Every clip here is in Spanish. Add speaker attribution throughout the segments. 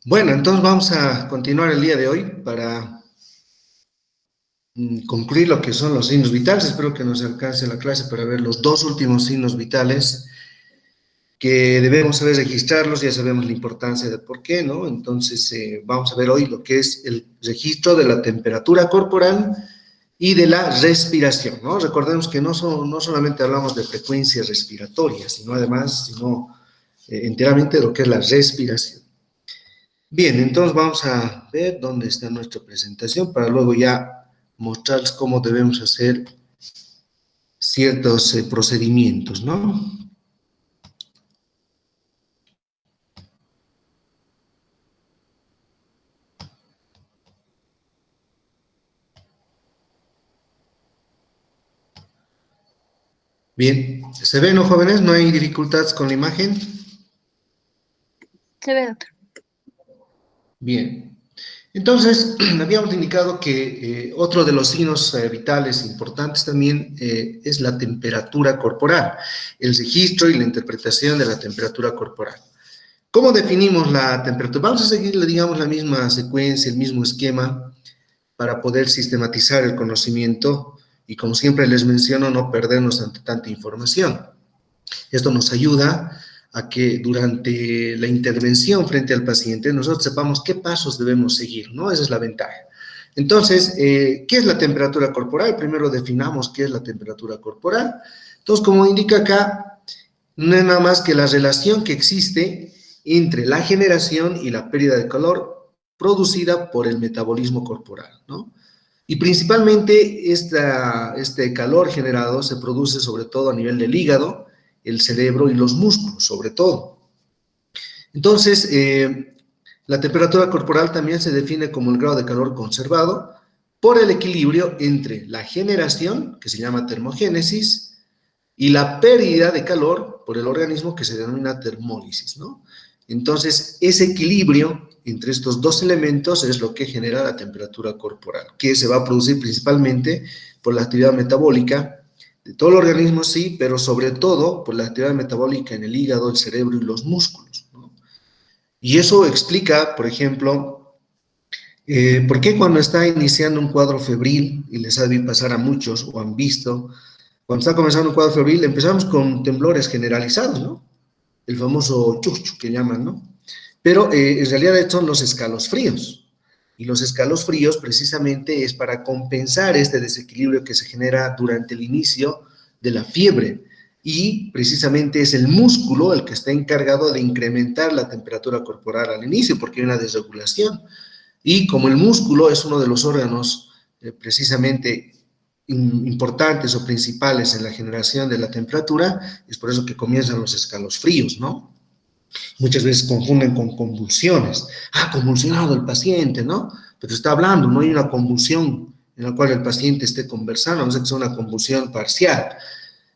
Speaker 1: Bueno, entonces vamos a continuar el día de hoy para concluir lo que son los signos vitales. Espero que nos alcance la clase para ver los dos últimos signos vitales que debemos saber registrarlos. Ya sabemos la importancia de por qué, ¿no? Entonces vamos a ver hoy lo que es el registro de la temperatura corporal y de la respiración, ¿no? Recordemos que no solamente hablamos de frecuencias respiratorias, sino enteramente de lo que es la respiración. Bien, entonces vamos a ver dónde está nuestra presentación para luego ya mostrarles cómo debemos hacer ciertos procedimientos, ¿no? Bien, ¿se ven, no, jóvenes? ¿No hay dificultades con la imagen?
Speaker 2: Se ve, doctor.
Speaker 1: Bien. Entonces, habíamos indicado que otro de los signos vitales importantes también es la temperatura corporal, el registro y la interpretación de la temperatura corporal. ¿Cómo definimos la temperatura? Vamos a seguir, digamos, la misma secuencia, el mismo esquema para poder sistematizar el conocimiento y, como siempre les menciono, no perdernos ante tanta información. Esto nos ayuda a que durante la intervención frente al paciente nosotros sepamos qué pasos debemos seguir, ¿no? Esa es la ventaja. Entonces, ¿qué es la temperatura corporal? Primero definamos qué es la temperatura corporal. Entonces, como indica acá, no es nada más que la relación que existe entre la generación y la pérdida de calor producida por el metabolismo corporal, ¿no? Y principalmente este calor generado se produce sobre todo a nivel del hígado, el cerebro y los músculos, sobre todo. Entonces, la temperatura corporal también se define como el grado de calor conservado por el equilibrio entre la generación, que se llama termogénesis, y la pérdida de calor por el organismo, que se denomina termólisis, ¿no? Entonces, ese equilibrio entre estos dos elementos es lo que genera la temperatura corporal, que se va a producir principalmente por la actividad metabólica de todo el organismo, sí, pero sobre todo por la actividad metabólica en el hígado, el cerebro y los músculos, ¿no? Y eso explica, por ejemplo, por qué cuando está iniciando un cuadro febril, y les ha de pasar a muchos o han visto, cuando está comenzando un cuadro febril, empezamos con temblores generalizados, ¿no? El famoso chuchu que llaman, ¿no? Pero en realidad son los escalofríos. Y los escalofríos precisamente es para compensar este desequilibrio que se genera durante el inicio de la fiebre. Y precisamente es el músculo el que está encargado de incrementar la temperatura corporal al inicio, porque hay una desregulación. Y como el músculo es uno de los órganos precisamente importantes o principales en la generación de la temperatura, es por eso que comienzan los escalofríos, ¿no? Muchas veces confunden con convulsiones. Ah, convulsionado el paciente, ¿no? Pero está hablando, no hay una convulsión en la cual el paciente esté conversando, no sé que sea una convulsión parcial.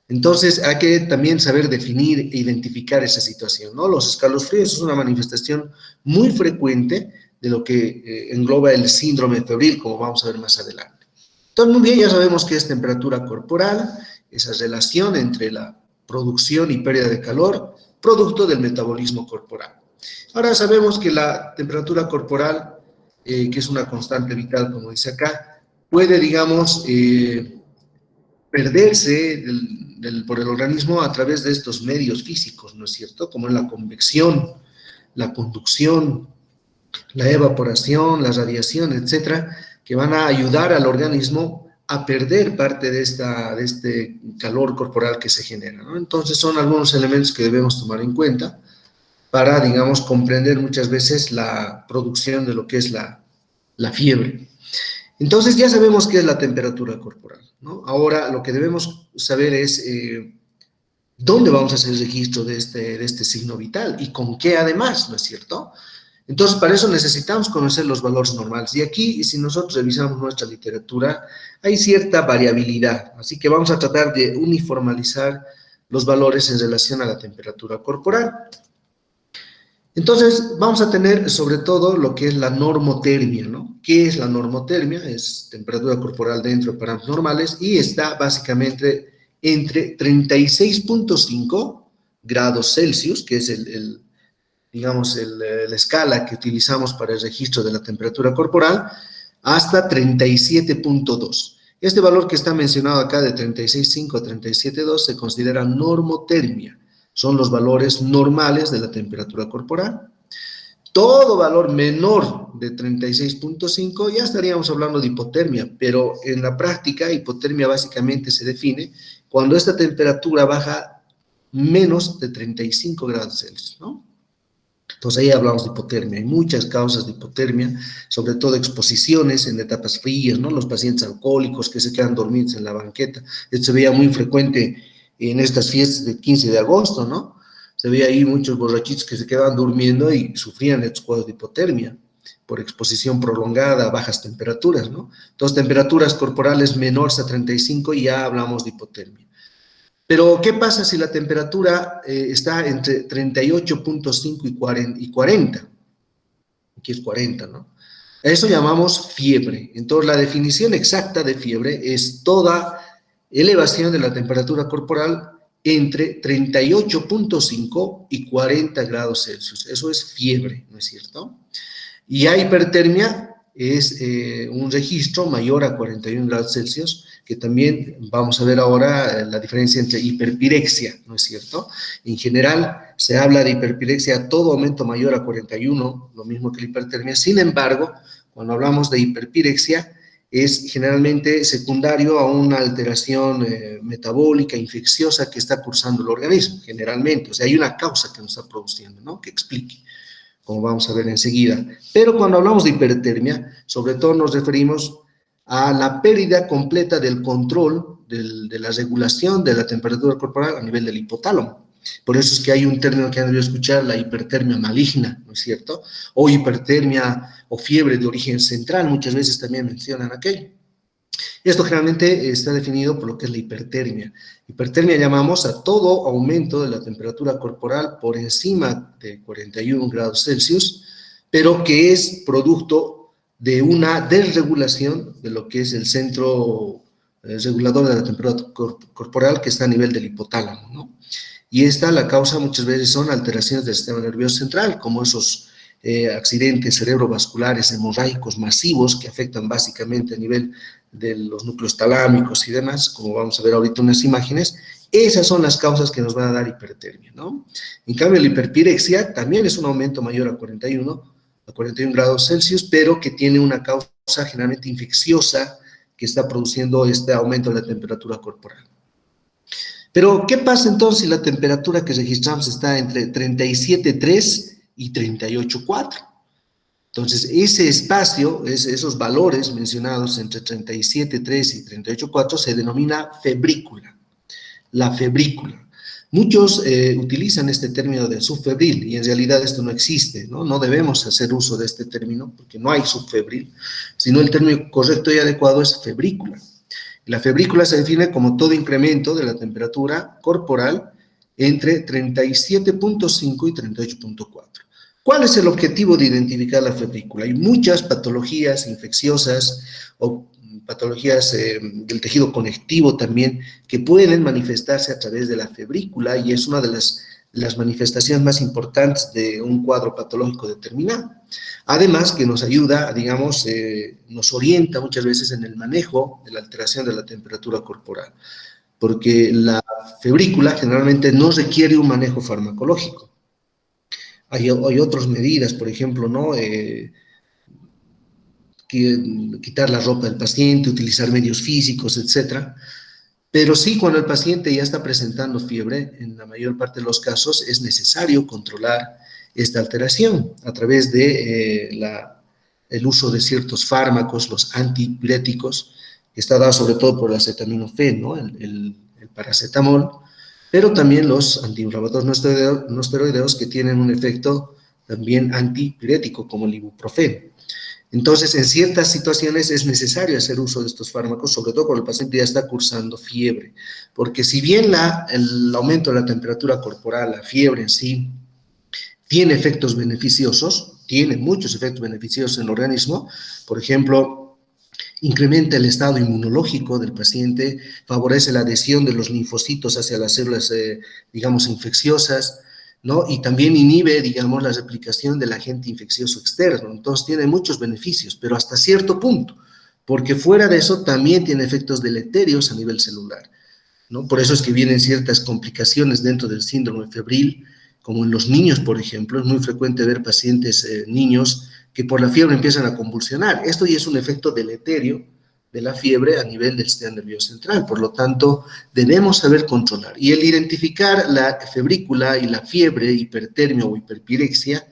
Speaker 1: Entonces hay que también saber definir e identificar esa situación, ¿no? Los escalofríos es una manifestación muy frecuente de lo que engloba el síndrome febril, como vamos a ver más adelante. Entonces, muy bien, ya sabemos qué es temperatura corporal, esa relación entre la producción y pérdida de calor, producto del metabolismo corporal. Ahora sabemos que la temperatura corporal, que es una constante vital, como dice acá, puede, digamos, perderse por el organismo a través de estos medios físicos, ¿no es cierto? Como en la convección, la conducción, la evaporación, la radiación, etcétera, que van a ayudar al organismo a perder parte de este calor corporal que se genera, ¿no? Entonces son algunos elementos que debemos tomar en cuenta para, digamos, comprender muchas veces la producción de lo que es la fiebre. Entonces ya sabemos qué es la temperatura corporal, ¿no? Ahora lo que debemos saber es dónde vamos a hacer el registro de este signo vital y con qué además, ¿no es cierto? Entonces, para eso necesitamos conocer los valores normales. Y aquí, si nosotros revisamos nuestra literatura, hay cierta variabilidad. Así que vamos a tratar de uniformalizar los valores en relación a la temperatura corporal. Entonces, vamos a tener sobre todo lo que es la normotermia, ¿no? ¿Qué es la normotermia? Es temperatura corporal dentro de parámetros normales y está básicamente entre 36.5 grados Celsius, que es digamos, la escala que utilizamos para el registro de la temperatura corporal, hasta 37.2. Este valor que está mencionado acá de 36.5 a 37.2 se considera normotermia. Son los valores normales de la temperatura corporal. Todo valor menor de 36.5 ya estaríamos hablando de hipotermia, pero en la práctica hipotermia básicamente se define cuando esta temperatura baja menos de 35 grados Celsius, ¿no? Entonces ahí hablamos de hipotermia. Hay muchas causas de hipotermia, sobre todo exposiciones en etapas frías, ¿no? Los pacientes alcohólicos que se quedan dormidos en la banqueta. Esto se veía muy frecuente en estas fiestas del 15 de agosto, ¿no? Se veía ahí muchos borrachitos que se quedaban durmiendo y sufrían estos cuadros de hipotermia por exposición prolongada a bajas temperaturas, ¿no? Entonces, temperaturas corporales menores a 35 y ya hablamos de hipotermia. Pero, ¿qué pasa si la temperatura está entre 38.5 y 40? Aquí es 40, ¿no? A eso llamamos fiebre. Entonces, la definición exacta de fiebre es toda elevación de la temperatura corporal entre 38.5 y 40 grados Celsius. Eso es fiebre, ¿no es cierto? Y ya hipertermia es un registro mayor a 41 grados Celsius, que también vamos a ver ahora la diferencia entre hiperpirexia, ¿no es cierto? En general se habla de hiperpirexia a todo aumento mayor a 41, lo mismo que la hipertermia. Sin embargo, cuando hablamos de hiperpirexia, es generalmente secundario a una alteración metabólica, infecciosa que está cursando el organismo, generalmente. O sea, hay una causa que nos está produciendo, ¿no? Que explique, como vamos a ver enseguida. Pero cuando hablamos de hipertermia, sobre todo nos referimos a la pérdida completa del control de la regulación de la temperatura corporal a nivel del hipotálamo. Por eso es que hay un término que han debido escuchar, la hipertermia maligna, ¿no es cierto? O hipertermia o fiebre de origen central, muchas veces también mencionan aquello. Esto generalmente está definido por lo que es la hipertermia. Hipertermia llamamos a todo aumento de la temperatura corporal por encima de 41 grados Celsius, pero que es producto de una desregulación de lo que es el centro regulador de la temperatura corporal que está a nivel del hipotálamo, ¿no? Y la causa muchas veces son alteraciones del sistema nervioso central, como esos accidentes cerebrovasculares hemorrágicos masivos que afectan básicamente a nivel de los núcleos talámicos y demás, como vamos a ver ahorita unas imágenes. Esas son las causas que nos van a dar hipertermia, ¿no? En cambio, la hiperpirexia también es un aumento mayor a 41 grados Celsius, pero que tiene una causa generalmente infecciosa que está produciendo este aumento de la temperatura corporal. Pero, ¿qué pasa entonces si la temperatura que registramos está entre 37.3 y 38.4? Entonces, ese espacio, esos valores mencionados entre 37.3 y 38.4 se denomina febrícula, la febrícula. Muchos utilizan este término de subfebril y en realidad esto no existe, ¿no? No debemos hacer uso de este término porque no hay subfebril, sino el término correcto y adecuado es febrícula. La febrícula se define como todo incremento de la temperatura corporal entre 37.5 y 38.4. ¿Cuál es el objetivo de identificar la febrícula? Hay muchas patologías infecciosas o patologías del tejido conectivo también que pueden manifestarse a través de la febrícula y es una de las manifestaciones más importantes de un cuadro patológico determinado. Además que nos ayuda, digamos, nos orienta muchas veces en el manejo de la alteración de la temperatura corporal, porque la febrícula generalmente no requiere un manejo farmacológico. Hay otras medidas, por ejemplo, ¿no? Quitar la ropa del paciente, utilizar medios físicos, etcétera. Pero sí, cuando el paciente ya está presentando fiebre, en la mayor parte de los casos es necesario controlar esta alteración a través de el uso de ciertos fármacos, los antipiréticos, que está dado sobre todo por el acetaminofén, ¿no? el paracetamol, pero también los antiinflamatorios no esteroideos que tienen un efecto también antipirético, como el ibuprofeno. Entonces, en ciertas situaciones es necesario hacer uso de estos fármacos, sobre todo cuando el paciente ya está cursando fiebre, porque si bien el aumento de la temperatura corporal, la fiebre en sí, tiene efectos beneficiosos, tiene muchos efectos beneficiosos en el organismo, por ejemplo, incrementa el estado inmunológico del paciente, favorece la adhesión de los linfocitos hacia las células, digamos, infecciosas, ¿no? Y también inhibe, digamos, la replicación del agente infeccioso externo. Entonces tiene muchos beneficios, pero hasta cierto punto, porque fuera de eso también tiene efectos deleterios a nivel celular, ¿no? Por eso es que vienen ciertas complicaciones dentro del síndrome febril, como en los niños, por ejemplo. Es muy frecuente ver pacientes niños que por la fiebre empiezan a convulsionar. Esto ya es un efecto deleterio de la fiebre a nivel del sistema nervioso central. Por lo tanto, debemos saber controlar. Y el identificar la febrícula y la fiebre, hipertermia o hiperpirexia,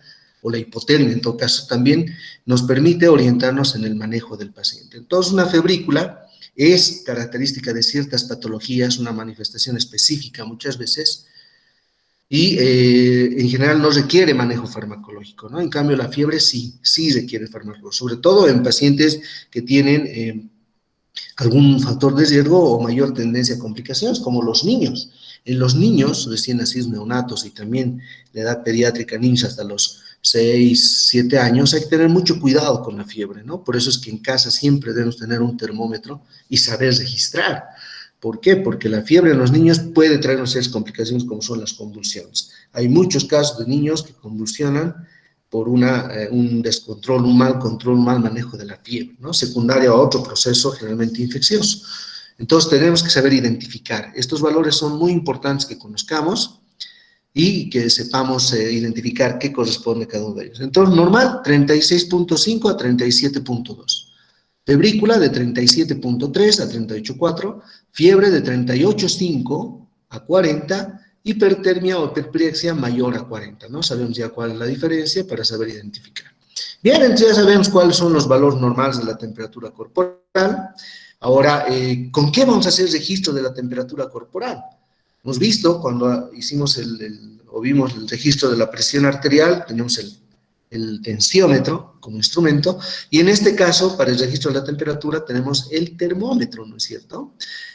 Speaker 1: o la hipotermia en todo caso también, nos permite orientarnos en el manejo del paciente. Entonces, una febrícula es característica de ciertas patologías, una manifestación específica muchas veces, y en general no requiere manejo farmacológico, ¿no? En cambio, la fiebre sí requiere fármacos, sobre todo en pacientes que tienen algún factor de riesgo o mayor tendencia a complicaciones, como los niños. En los niños recién nacidos neonatos y también la edad pediátrica, niños hasta los 6, 7 años, hay que tener mucho cuidado con la fiebre, ¿no? Por eso es que en casa siempre debemos tener un termómetro y saber registrar. ¿Por qué? Porque la fiebre en los niños puede traernos serias complicaciones como son las convulsiones. Hay muchos casos de niños que convulsionan por un descontrol, un mal control, un mal manejo de la fiebre, ¿no? Secundario a otro proceso generalmente infeccioso. Entonces tenemos que saber identificar. Estos valores son muy importantes que conozcamos y que sepamos identificar qué corresponde a cada uno de ellos. Entonces, normal, 36.5 a 37.2. Febrícula de 37.3 a 38.4, fiebre de 38.5 a 40, hipertermia o hiperplexia mayor a 40, ¿no? Sabemos ya cuál es la diferencia para saber identificar. Bien, entonces ya sabemos cuáles son los valores normales de la temperatura corporal. Ahora, ¿con qué vamos a hacer registro de la temperatura corporal? Hemos visto cuando hicimos o vimos el registro de la presión arterial, tenemos el tensiómetro como instrumento, y en este caso, para el registro de la temperatura, tenemos el termómetro, ¿no es cierto?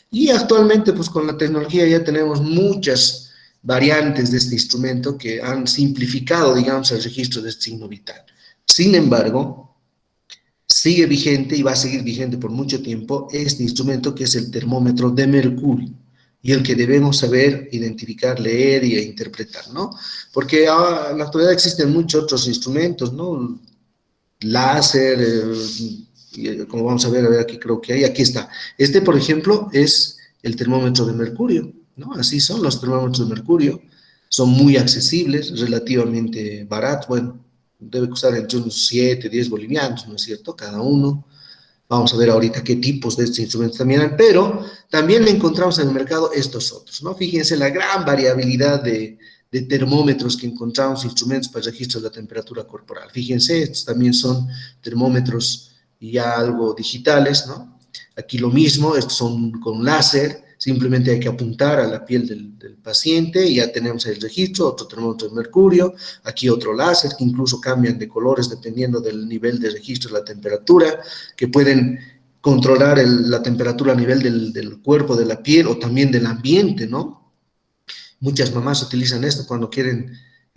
Speaker 1: Y actualmente, pues con la tecnología ya tenemos muchas variantes de este instrumento que han simplificado, digamos, el registro de este signo vital. Sin embargo, sigue vigente y va a seguir vigente por mucho tiempo este instrumento que es el termómetro de mercurio y el que debemos saber identificar, leer y interpretar, ¿no? Porque en la actualidad existen muchos otros instrumentos, ¿no? Láser, como vamos a ver aquí creo que hay, aquí está. Este, por ejemplo, es el termómetro de mercurio, ¿no? Así son los termómetros de mercurio, son muy accesibles, relativamente baratos, bueno, debe costar entre unos 7, 10 bolivianos, ¿no es cierto? Cada uno. Vamos a ver ahorita qué tipos de estos instrumentos también hay, pero también encontramos en el mercado estos otros, ¿no? Fíjense la gran variabilidad de termómetros que encontramos, instrumentos para el registro de la temperatura corporal. Fíjense, estos también son termómetros ya algo digitales, ¿no? Aquí lo mismo, estos son con láser, simplemente hay que apuntar a la piel del paciente y ya tenemos el registro, otro termómetro de mercurio, aquí otro láser que incluso cambian de colores dependiendo del nivel de registro de la temperatura, que pueden controlar la temperatura a nivel del cuerpo, de la piel o también del ambiente, ¿no? Muchas mamás utilizan esto cuando quieren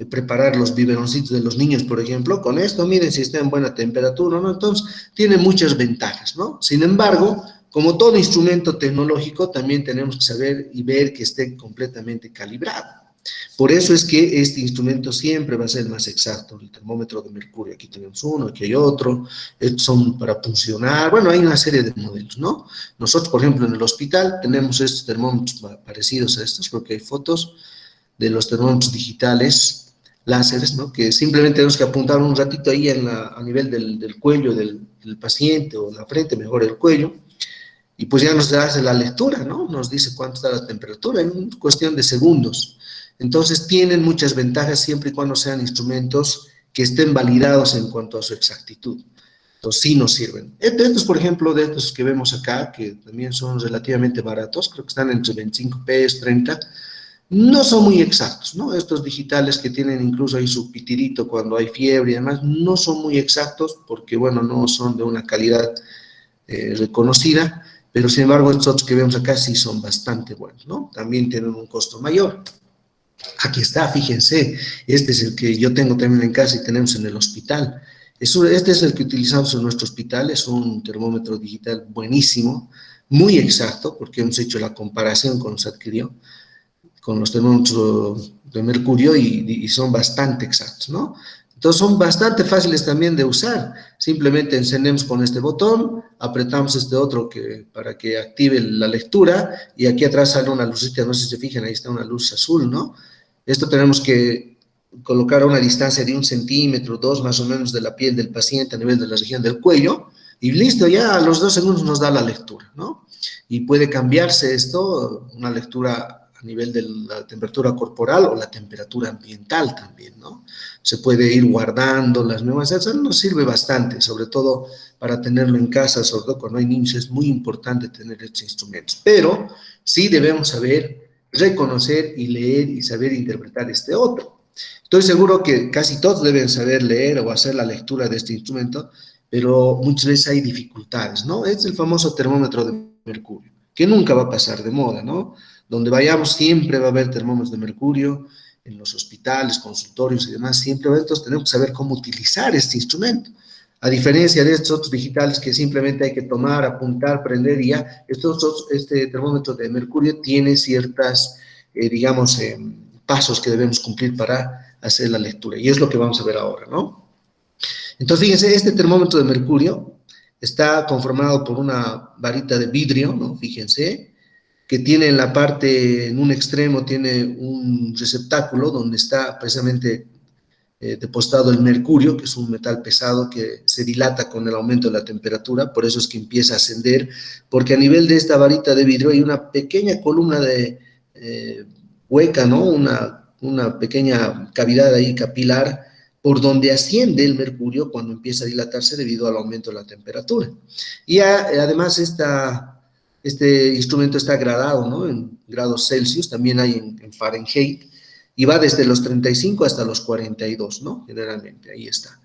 Speaker 1: preparar los biberoncitos de los niños, por ejemplo. Con esto, miren si está en buena temperatura, ¿no? Entonces, tiene muchas ventajas, ¿no? Sin embargo, como todo instrumento tecnológico, también tenemos que saber y ver que esté completamente calibrado. Por eso es que este instrumento siempre va a ser el más exacto, el termómetro de mercurio. Aquí tenemos uno, aquí hay otro, estos son para puncionar, bueno, hay una serie de modelos, ¿no? Nosotros, por ejemplo, en el hospital tenemos estos termómetros parecidos a estos, creo que hay fotos de los termómetros digitales, láseres, ¿no? Que simplemente tenemos que apuntar un ratito ahí a nivel del cuello del paciente o la frente, mejor el cuello, y pues ya nos hace la lectura, ¿no? Nos dice cuánto está la temperatura en cuestión de segundos. Entonces tienen muchas ventajas siempre y cuando sean instrumentos que estén validados en cuanto a su exactitud. Entonces sí nos sirven. Estos, por ejemplo, de estos que vemos acá, que también son relativamente baratos, creo que están entre 25 pesos, 30, no son muy exactos, ¿no? Estos digitales que tienen incluso ahí su pitirito cuando hay fiebre y demás, no son muy exactos porque, bueno, no son de una calidad reconocida, pero sin embargo estos otros que vemos acá sí son bastante buenos, ¿no? También tienen un costo mayor. Aquí está, fíjense, este es el que yo tengo también en casa y tenemos en el hospital. Este es el que utilizamos en nuestro hospital, es un termómetro digital buenísimo, muy exacto, porque hemos hecho la comparación cuando se adquirió. con los termómetros de mercurio y son bastante exactos, ¿no? Entonces son bastante fáciles también de usar. Simplemente encendemos con este botón, apretamos este otro para que active la lectura y aquí atrás sale una lucecita, no sé si se fijan, ahí está una luz azul, ¿no? Esto tenemos que colocar a una distancia de 1 centímetro, 2 más o menos de la piel del paciente a nivel de la región del cuello y listo, ya a los 2 segundos nos da la lectura, ¿no? Y puede cambiarse esto, una lectura a nivel de la temperatura corporal o la temperatura ambiental también, ¿no? Se puede ir guardando las nuevas, eso nos sirve bastante, sobre todo para tenerlo en casa, sobre todo cuando hay niños, es muy importante tener estos instrumentos, pero sí debemos saber reconocer y leer y saber interpretar este otro. Estoy seguro que casi todos deben saber leer o hacer la lectura de este instrumento, pero muchas veces hay dificultades, ¿no? Es el famoso termómetro de mercurio, que nunca va a pasar de moda, ¿no? Donde vayamos siempre va a haber termómetros de mercurio, en los hospitales, consultorios y demás, siempre va a haber, entonces tenemos que saber cómo utilizar este instrumento. A diferencia de estos otros digitales que simplemente hay que tomar, apuntar, prender y ya, este termómetro de mercurio tiene ciertas, digamos, pasos que debemos cumplir para hacer la lectura. Y es lo que vamos a ver ahora, ¿no? Entonces, fíjense, este termómetro de mercurio está conformado por una varita de vidrio, ¿no? Fíjense, que tiene en la parte, en un extremo, tiene un receptáculo donde está precisamente depositado el mercurio, que es un metal pesado que se dilata con el aumento de la temperatura, por eso es que empieza a ascender, porque a nivel de esta varita de vidrio hay una pequeña columna de hueca, ¿no? Una pequeña cavidad ahí capilar por donde asciende el mercurio cuando empieza a dilatarse debido al aumento de la temperatura. Y además este instrumento está gradado, ¿no? En grados Celsius, también hay en Fahrenheit, y va desde los 35 hasta los 42, ¿no? Generalmente, ahí está.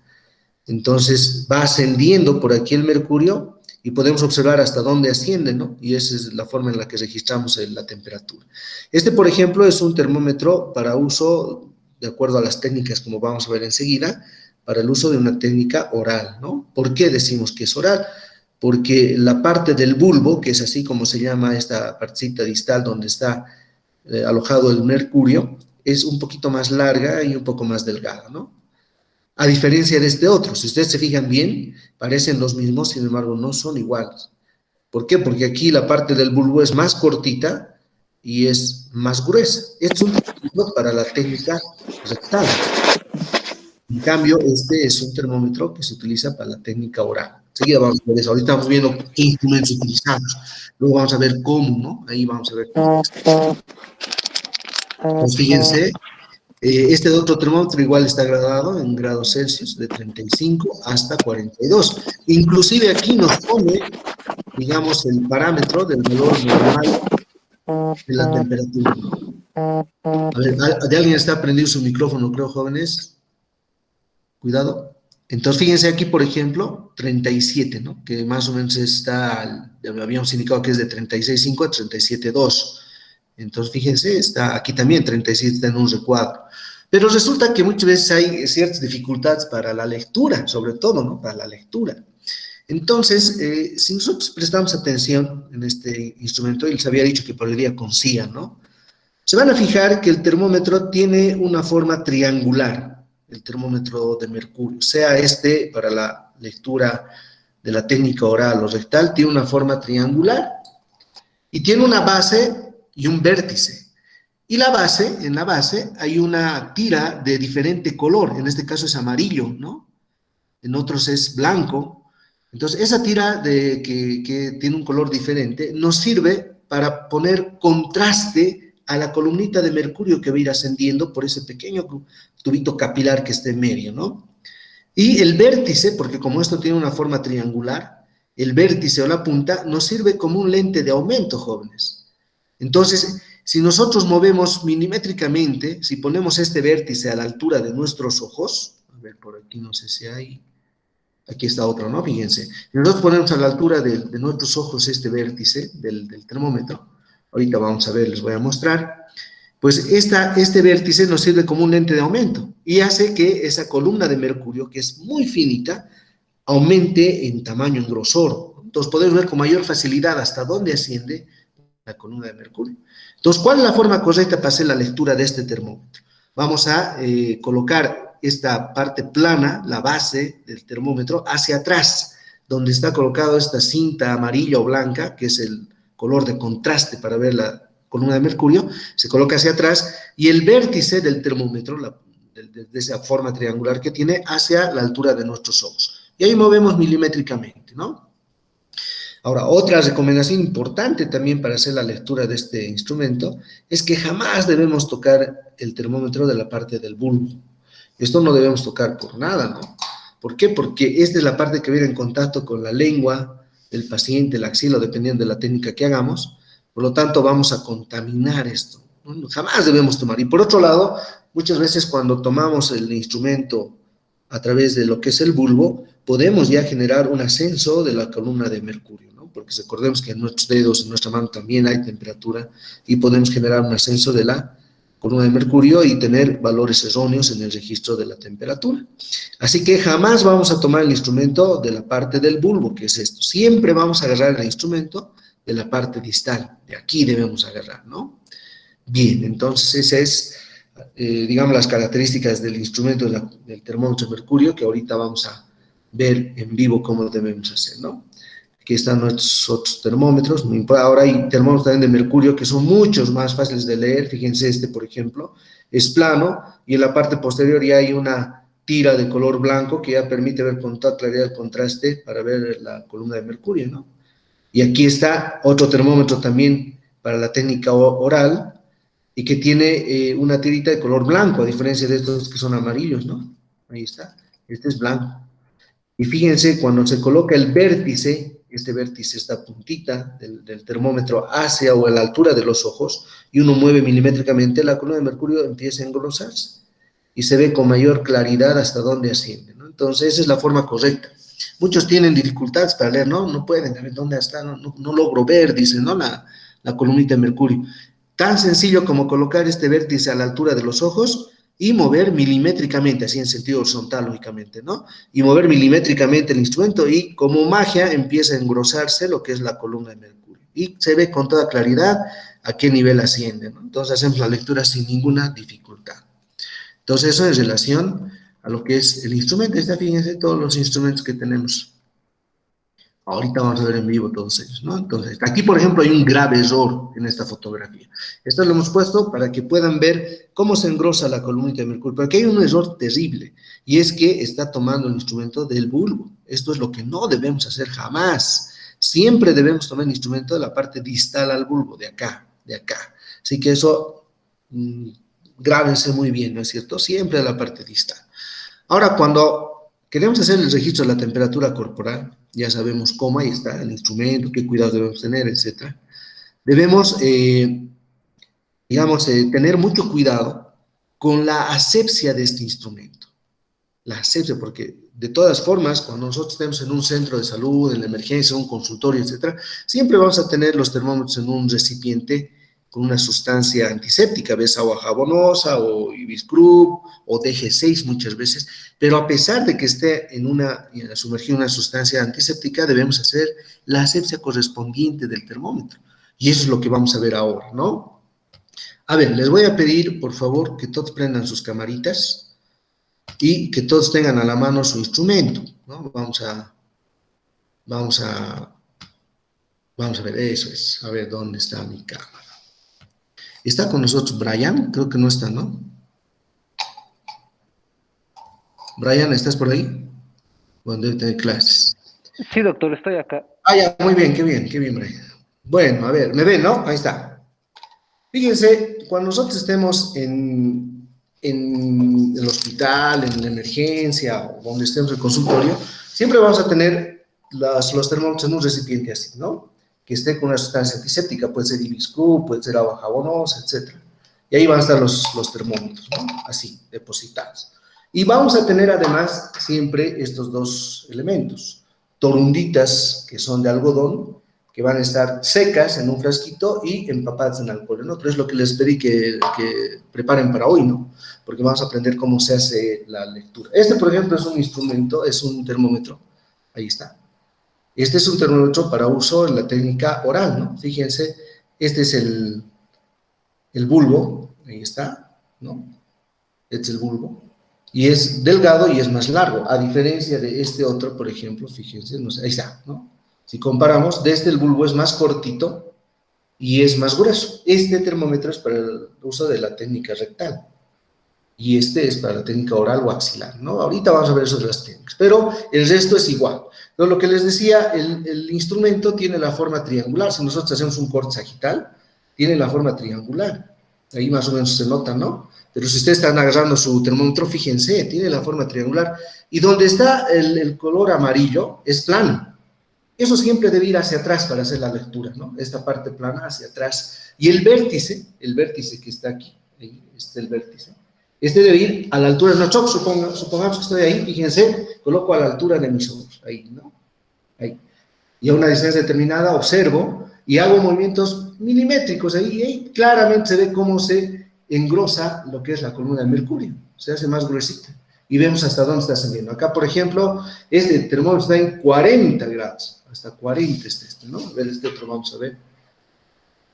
Speaker 1: Entonces va ascendiendo por aquí el mercurio y podemos observar hasta dónde asciende, ¿no? Y esa es la forma en la que registramos la temperatura. Este, por ejemplo, es un termómetro para uso, de acuerdo a las técnicas, como vamos a ver enseguida, para el uso de una técnica oral, ¿no? ¿Por qué decimos que es oral? Porque la parte del bulbo, que es así como se llama esta partecita distal donde está alojado el mercurio, es un poquito más larga y un poco más delgada, ¿no? A diferencia de este otro, si ustedes se fijan bien, parecen los mismos, sin embargo, no son iguales. ¿Por qué? Porque aquí la parte del bulbo es más cortita y es más gruesa. Esto es un termómetro para la técnica rectal. En cambio, este es un termómetro que se utiliza para la técnica oral. Enseguida vamos a ver eso. Ahorita vamos viendo qué instrumentos utilizamos. Luego vamos a ver cómo, ¿no? Ahí vamos a ver cómo. Pues fíjense, este otro termómetro igual está gradado en grados Celsius de 35 hasta 42. Inclusive aquí nos pone, digamos, el parámetro del valor normal de la temperatura. A ver, de alguien está prendido su micrófono, creo, jóvenes. Cuidado. Entonces, fíjense aquí, por ejemplo, 37, ¿no? Que más o menos está, habíamos indicado que es de 36,5 a 37,2. Entonces, fíjense, está aquí también 37 está en un recuadro. Pero resulta que muchas veces hay ciertas dificultades para la lectura, sobre todo, ¿no? Para la lectura. Entonces, si nosotros prestamos atención en este instrumento, y les había dicho que podría con CIA, ¿no? Se van a fijar que el termómetro tiene una forma triangular, el termómetro de mercurio, sea este para la lectura de la técnica oral o rectal, tiene una forma triangular y tiene una base y un vértice. Y en la base hay una tira de diferente color, en este caso es amarillo, ¿no? En otros es blanco. Entonces, esa tira que tiene un color diferente nos sirve para poner contraste a la columnita de mercurio que va a ir ascendiendo por ese pequeño tubito capilar que está en medio, ¿no? Y el vértice, porque como esto tiene una forma triangular, el vértice o la punta nos sirve como un lente de aumento, jóvenes. Entonces, si nosotros movemos milimétricamente, si ponemos este vértice a la altura de nuestros ojos, a ver, por aquí no sé si hay, aquí está otro, ¿no? Fíjense, si nosotros ponemos a la altura de nuestros ojos este vértice del termómetro, ahorita vamos a ver, les voy a mostrar, pues este vértice nos sirve como un lente de aumento y hace que esa columna de mercurio, que es muy finita, aumente en tamaño, en grosor. Entonces podemos ver con mayor facilidad hasta dónde asciende, la columna de mercurio. Entonces, ¿cuál es la forma correcta para hacer la lectura de este termómetro? Vamos a colocar esta parte plana, la base del termómetro, hacia atrás, donde está colocado esta cinta amarilla o blanca, que es el color de contraste para ver la columna de mercurio, se coloca hacia atrás, y el vértice del termómetro, de esa forma triangular que tiene, hacia la altura de nuestros ojos. Y ahí movemos milimétricamente, ¿no? Ahora, otra recomendación importante también para hacer la lectura de este instrumento es que jamás debemos tocar el termómetro de la parte del bulbo. Esto no debemos tocar por nada, ¿no? ¿Por qué? Porque esta es la parte que viene en contacto con la lengua del paciente, la axila, dependiendo de la técnica que hagamos. Por lo tanto, vamos a contaminar esto, ¿no? Jamás debemos tomar. Y por otro lado, muchas veces cuando tomamos el instrumento a través de lo que es el bulbo, podemos ya generar un ascenso de la columna de mercurio, ¿no? Porque recordemos que en nuestros dedos, en nuestra mano también hay temperatura y podemos generar un ascenso de la columna de mercurio y tener valores erróneos en el registro de la temperatura. Así que jamás vamos a tomar el instrumento de la parte del bulbo, que es esto. Siempre vamos a agarrar el instrumento de la parte distal. De aquí debemos agarrar, ¿no? Bien, entonces esa es, digamos, las características del instrumento del termómetro de mercurio, que ahorita vamos a ver en vivo cómo debemos hacer, ¿no? Aquí están nuestros otros termómetros. Ahora hay termómetros también de mercurio que son muchos más fáciles de leer. Fíjense, este, por ejemplo, es plano y en la parte posterior ya hay una tira de color blanco que ya permite ver con toda claridad el contraste para ver la columna de mercurio, ¿no? Y aquí está otro termómetro también para la técnica oral y que tiene una tirita de color blanco, a diferencia de estos que son amarillos, ¿no? Ahí está. Este es blanco. Y fíjense, cuando se coloca el vértice, este vértice, esta puntita del termómetro hacia o a la altura de los ojos, y uno mueve milimétricamente, la columna de mercurio empieza a engrosarse y se ve con mayor claridad hasta dónde asciende, ¿no? Entonces, esa es la forma correcta. Muchos tienen dificultades para leer, ¿no? No pueden, a ver dónde está, no logro ver, dicen, ¿no? La columnita de mercurio. Tan sencillo como colocar este vértice a la altura de los ojos y mover milimétricamente, así en sentido horizontal, lógicamente, ¿no? Y mover milimétricamente el instrumento y como magia empieza a engrosarse lo que es la columna de mercurio. Y se ve con toda claridad a qué nivel asciende, ¿no? Entonces hacemos la lectura sin ninguna dificultad. Entonces eso en relación a lo que es el instrumento. Está, fíjense, todos los instrumentos que tenemos. Ahorita vamos a ver en vivo todos ellos, ¿no? Entonces, aquí, por ejemplo, hay un grave error en esta fotografía. Esto lo hemos puesto para que puedan ver cómo se engrosa la columnita de mercurio. Pero aquí hay un error terrible, y es que está tomando el instrumento del bulbo. Esto es lo que no debemos hacer jamás. Siempre debemos tomar el instrumento de la parte distal al bulbo, de acá, de acá. Así que eso, grábense muy bien, ¿no es cierto? Siempre de la parte distal. Ahora, cuando queremos hacer el registro de la temperatura corporal, ya sabemos cómo, ahí está el instrumento, qué cuidados debemos tener, etcétera. Debemos, digamos, tener mucho cuidado con la asepsia de este instrumento. La asepsia, porque de todas formas, cuando nosotros estemos en un centro de salud, en la emergencia, un consultorio, etcétera, siempre vamos a tener los termómetros en un recipiente con una sustancia antiséptica, ves agua jabonosa o Ibiscrub o DG6 muchas veces, pero a pesar de que esté sumergido en una sustancia antiséptica, debemos hacer la asepsia correspondiente del termómetro. Y eso es lo que vamos a ver ahora, ¿no? A ver, les voy a pedir, por favor, que todos prendan sus camaritas y que todos tengan a la mano su instrumento, ¿no? Vamos a, vamos a ver, eso es, a ver dónde está mi cámara. ¿Está con nosotros Brian? Creo que no está, ¿no? Brian, ¿estás por ahí? Bueno, debe tener clases.
Speaker 2: Sí, doctor, estoy acá.
Speaker 1: Ah, ya, muy bien, Brian. Bueno, a ver, ¿me ven, no? Ahí está. Fíjense, cuando nosotros estemos en el hospital, en la emergencia, o donde estemos en el consultorio, siempre vamos a tener los termómetros en un recipiente así, ¿no? Que esté con una sustancia antiséptica, puede ser Ibiscrub, puede ser agua jabonosa, etc. Y ahí van a estar los termómetros, ¿no? Así, depositados. Y vamos a tener además siempre estos dos elementos, torunditas que son de algodón, que van a estar secas en un frasquito y empapadas en alcohol, ¿no? Pero es lo que les pedí que preparen para hoy, ¿no? Porque vamos a aprender cómo se hace la lectura. Este, por ejemplo, es un instrumento, es un termómetro. Ahí está. Este es un termómetro para uso en la técnica oral, ¿no? Fíjense Este es el bulbo, ahí está, ¿no? Este es el bulbo. Y es delgado y es más largo, a diferencia de este otro, por ejemplo, fíjense, no sé, ahí está, ¿no? Si comparamos, de este el bulbo es más cortito y es más grueso. Este termómetro es para el uso de la técnica rectal y este es para la técnica oral o axilar, ¿no? Ahorita vamos a ver eso de las técnicas, pero el resto es igual. Entonces, lo que les decía, el instrumento tiene la forma triangular. Si nosotros hacemos un corte sagital, tiene la forma triangular. Ahí más o menos se nota, ¿no? Pero si ustedes están agarrando su termómetro, fíjense, tiene la forma triangular. Y donde está el color amarillo es plano. Eso siempre debe ir hacia atrás para hacer la lectura, ¿no? Esta parte plana hacia atrás. Y el vértice que está aquí, ahí está el vértice, este debe ir a la altura de nuestros ojos. Supongamos que estoy ahí, fíjense, coloco a la altura de mis ojos, ahí, ¿no? Ahí. Y a una distancia determinada observo y hago movimientos milimétricos ahí, y ahí claramente se ve cómo se engrosa lo que es la columna de mercurio, se hace más gruesita y vemos hasta dónde está ascendiendo. Acá, por ejemplo, este termómetro está en 40 grados, hasta 40 está este, ¿no? A ver, este otro vamos a ver.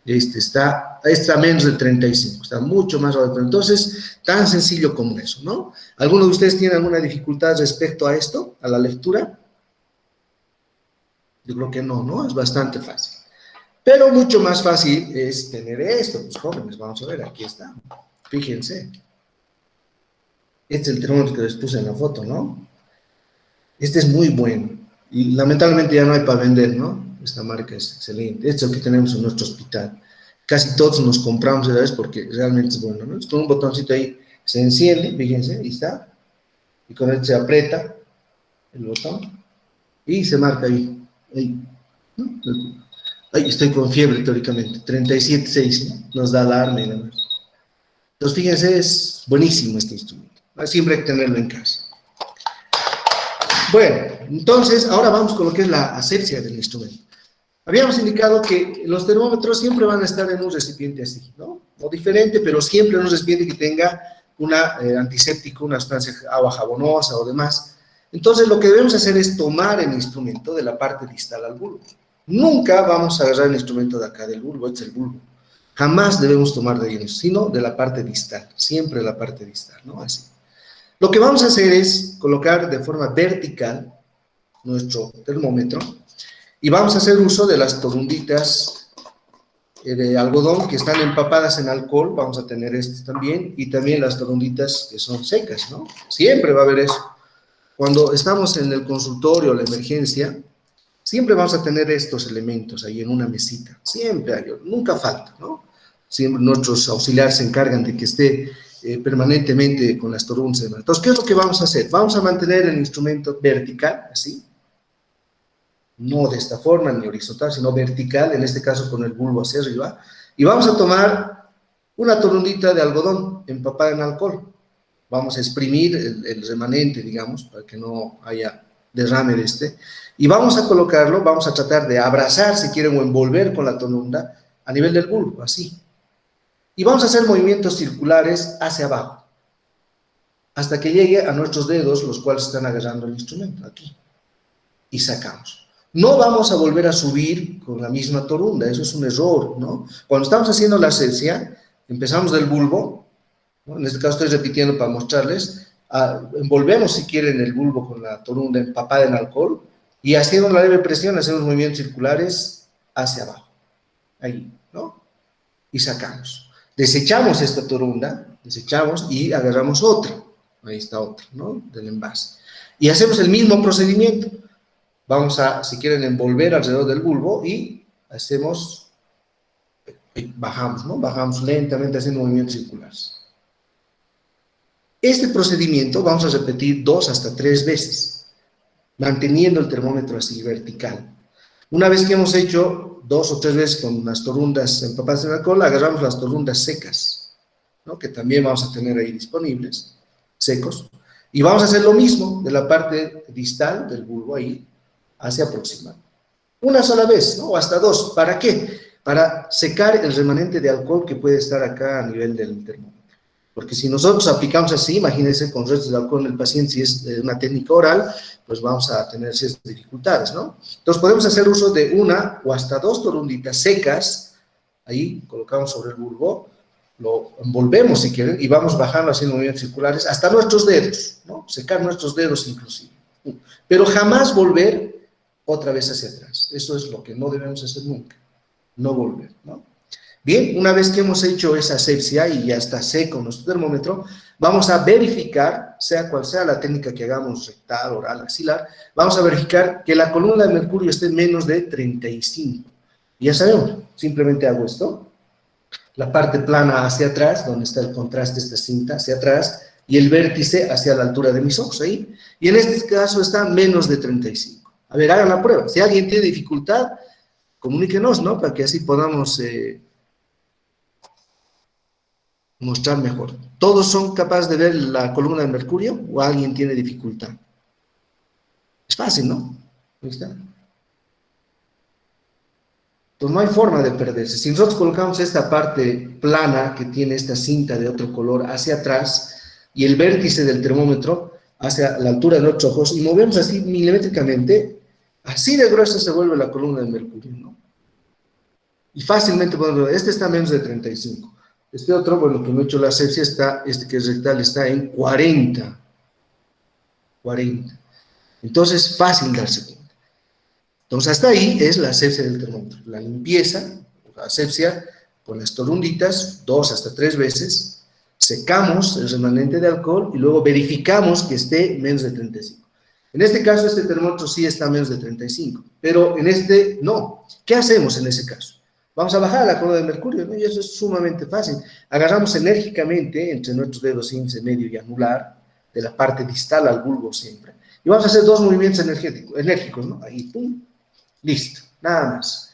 Speaker 1: Este está a menos de 35, está mucho más alto. Entonces, tan sencillo como eso, ¿no? ¿Alguno de ustedes tiene alguna dificultad respecto a esto, a la lectura? Yo creo que no, ¿no? Es bastante fácil. Pero mucho más fácil es tener esto, pues jóvenes, vamos a ver, aquí está. Fíjense. Este es el termómetro que les puse en la foto, ¿no? Este es muy bueno. Y lamentablemente ya no hay para vender, ¿no? Esta marca es excelente. Este es el que tenemos en nuestro hospital. Casi todos nos compramos, ¿sabes? Porque realmente es bueno, ¿no? Con un botoncito ahí se enciende, fíjense, ahí está. Y con él se aprieta el botón y se marca ahí. Ahí, ¿no? Ahí estoy con fiebre teóricamente, 37,6, ¿no? Nos da alarma y demás. Entonces, fíjense, es buenísimo este instrumento. Siempre hay que tenerlo en casa. Bueno, entonces, ahora vamos con lo que es la asepsia del instrumento. Habíamos indicado que los termómetros siempre van a estar en un recipiente así, ¿no? O diferente, pero siempre en un recipiente que tenga una antiséptico, una sustancia, agua jabonosa o demás. Entonces, lo que debemos hacer es tomar el instrumento de la parte distal al bulbo. Nunca vamos a agarrar el instrumento de acá del bulbo, este es el bulbo. Jamás debemos tomar de ahí, sino de la parte distal, siempre la parte distal, ¿no? Así. Lo que vamos a hacer es colocar de forma vertical nuestro termómetro y vamos a hacer uso de las torunditas de algodón que están empapadas en alcohol, vamos a tener estas también, y también las torunditas que son secas, ¿no? Siempre va a haber eso. Cuando estamos en el consultorio o la emergencia, siempre vamos a tener estos elementos ahí en una mesita, siempre hay, nunca falta, ¿no? Siempre nuestros auxiliares se encargan de que esté permanentemente con las torundas. Entonces, ¿qué es lo que vamos a hacer? Vamos a mantener el instrumento vertical, así, no de esta forma, ni horizontal, sino vertical, en este caso con el bulbo hacia arriba, y vamos a tomar una torundita de algodón empapada en alcohol. Vamos a exprimir el remanente, digamos, para que no haya derrame de este, y vamos a colocarlo, vamos a tratar de abrazar, si quieren, o envolver con la torunda a nivel del bulbo, así. Y vamos a hacer movimientos circulares hacia abajo, hasta que llegue a nuestros dedos, los cuales están agarrando el instrumento, aquí, y sacamos. No vamos a volver a subir con la misma torunda, eso es un error, ¿no? Cuando estamos haciendo la asepsia, empezamos del bulbo, ¿no? En este caso estoy repitiendo para mostrarles, envolvemos si quieren el bulbo con la torunda empapada en alcohol, y haciendo una leve presión hacemos movimientos circulares hacia abajo, ahí, ¿no? Y sacamos. Desechamos esta torunda, desechamos y agarramos otra, ahí está otra, ¿no? Del envase. Y hacemos el mismo procedimiento. Vamos a, si quieren, envolver alrededor del bulbo y hacemos, bajamos, ¿no? Bajamos lentamente haciendo movimientos circulares. Este procedimiento vamos a repetir 2 hasta 3 veces, manteniendo el termómetro así vertical. Una vez que hemos hecho 2 o 3 veces con las torundas empapadas en alcohol, agarramos las torundas secas, ¿no? Que también vamos a tener ahí disponibles, secos, y vamos a hacer lo mismo de la parte distal del bulbo ahí, hacia aproximar. Una sola vez, ¿no? O hasta 2. ¿Para qué? Para secar el remanente de alcohol que puede estar acá a nivel del termómetro. Porque si nosotros aplicamos así, imagínense con restos de alcohol en el paciente, si es una técnica oral, pues vamos a tener ciertas dificultades, ¿no? Entonces podemos hacer uso de 1 o hasta 2 torunditas secas ahí colocamos sobre el bulbo, lo envolvemos si quieren y vamos bajando haciendo movimientos circulares hasta nuestros dedos, ¿no? Secar nuestros dedos inclusive. Pero jamás volver otra vez hacia atrás. Eso es lo que no debemos hacer nunca, no volver, ¿no? Bien, una vez que hemos hecho esa asepsia y ya está seco nuestro termómetro, vamos a verificar, sea cual sea la técnica que hagamos, rectal, oral, axilar, vamos a verificar que la columna de mercurio esté en menos de 35. Y ya sabemos, simplemente hago esto, la parte plana hacia atrás, donde está el contraste de esta cinta, hacia atrás, y el vértice hacia la altura de mis ojos, ahí. Y en este caso está menos de 35. A ver, hagan la prueba. Si alguien tiene dificultad, comuníquenos, ¿no? Para que así podamos mostrar mejor. ¿Todos son capaces de ver la columna de mercurio o alguien tiene dificultad? Es fácil, ¿no? Ahí está. Pues no hay forma de perderse. Si nosotros colocamos esta parte plana que tiene esta cinta de otro color hacia atrás y el vértice del termómetro hacia la altura de nuestros ojos y movemos así milimétricamente, así de gruesa se vuelve la columna de mercurio, ¿no? Y fácilmente podemos ver, este está a menos de 35. Este otro, bueno, que no he hecho la asepsia, está, este que es rectal, está en 40. 40. Entonces, fácil darse cuenta. Entonces, hasta ahí es la asepsia del termómetro. La limpieza, la asepsia con las torunditas, 2 hasta 3 veces, secamos el remanente de alcohol y luego verificamos que esté menos de 35. En este caso, este termómetro sí está a menos de 35, pero en este no. ¿Qué hacemos en ese caso? Vamos a bajar la columna de mercurio, ¿no? Y eso es sumamente fácil. Agarramos enérgicamente entre nuestros dedos índice, medio y anular, de la parte distal al bulbo siempre, y vamos a hacer 2 movimientos enérgicos, ¿no? Ahí, pum, listo, nada más.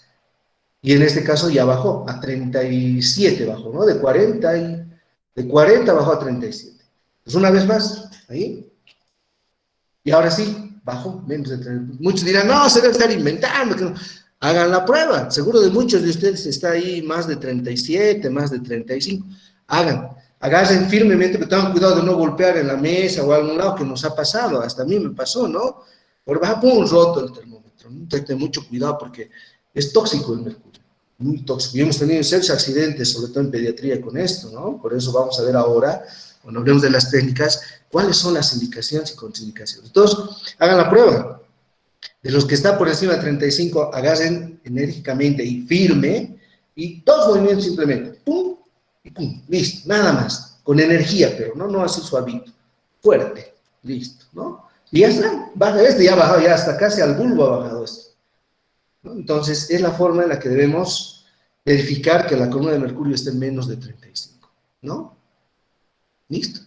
Speaker 1: Y en este caso ya bajó, a 37 bajó, ¿no? De 40 bajó a 37. Pues una vez más, ahí. Y ahora sí, bajó, menos de 30. Muchos dirán, no, se debe estar inventando. Que no. Hagan la prueba. Seguro de muchos de ustedes está ahí más de 37, más de 35. Agarren firmemente, pero tengan cuidado de no golpear en la mesa o a algún lado, que nos ha pasado. Hasta a mí me pasó, ¿no? Por baja, pum, roto el termómetro. ¿No? Tengan mucho cuidado porque es tóxico el mercurio. Muy tóxico. Y hemos tenido serios accidentes, sobre todo en pediatría, con esto, ¿no? Por eso vamos a ver ahora, cuando hablemos de las técnicas, cuáles son las indicaciones y contraindicaciones. Entonces, hagan la prueba. De los que están por encima de 35, agarren enérgicamente y firme, y 2 movimientos simplemente, pum, y pum, listo, nada más, con energía, pero no así suavito, fuerte, listo, ¿no? Y ya está, baja este, ya ha bajado, ya hasta casi al bulbo ha bajado esto, ¿no? Entonces, es la forma en la que debemos verificar que la columna de mercurio esté en menos de 35, ¿no? Listo.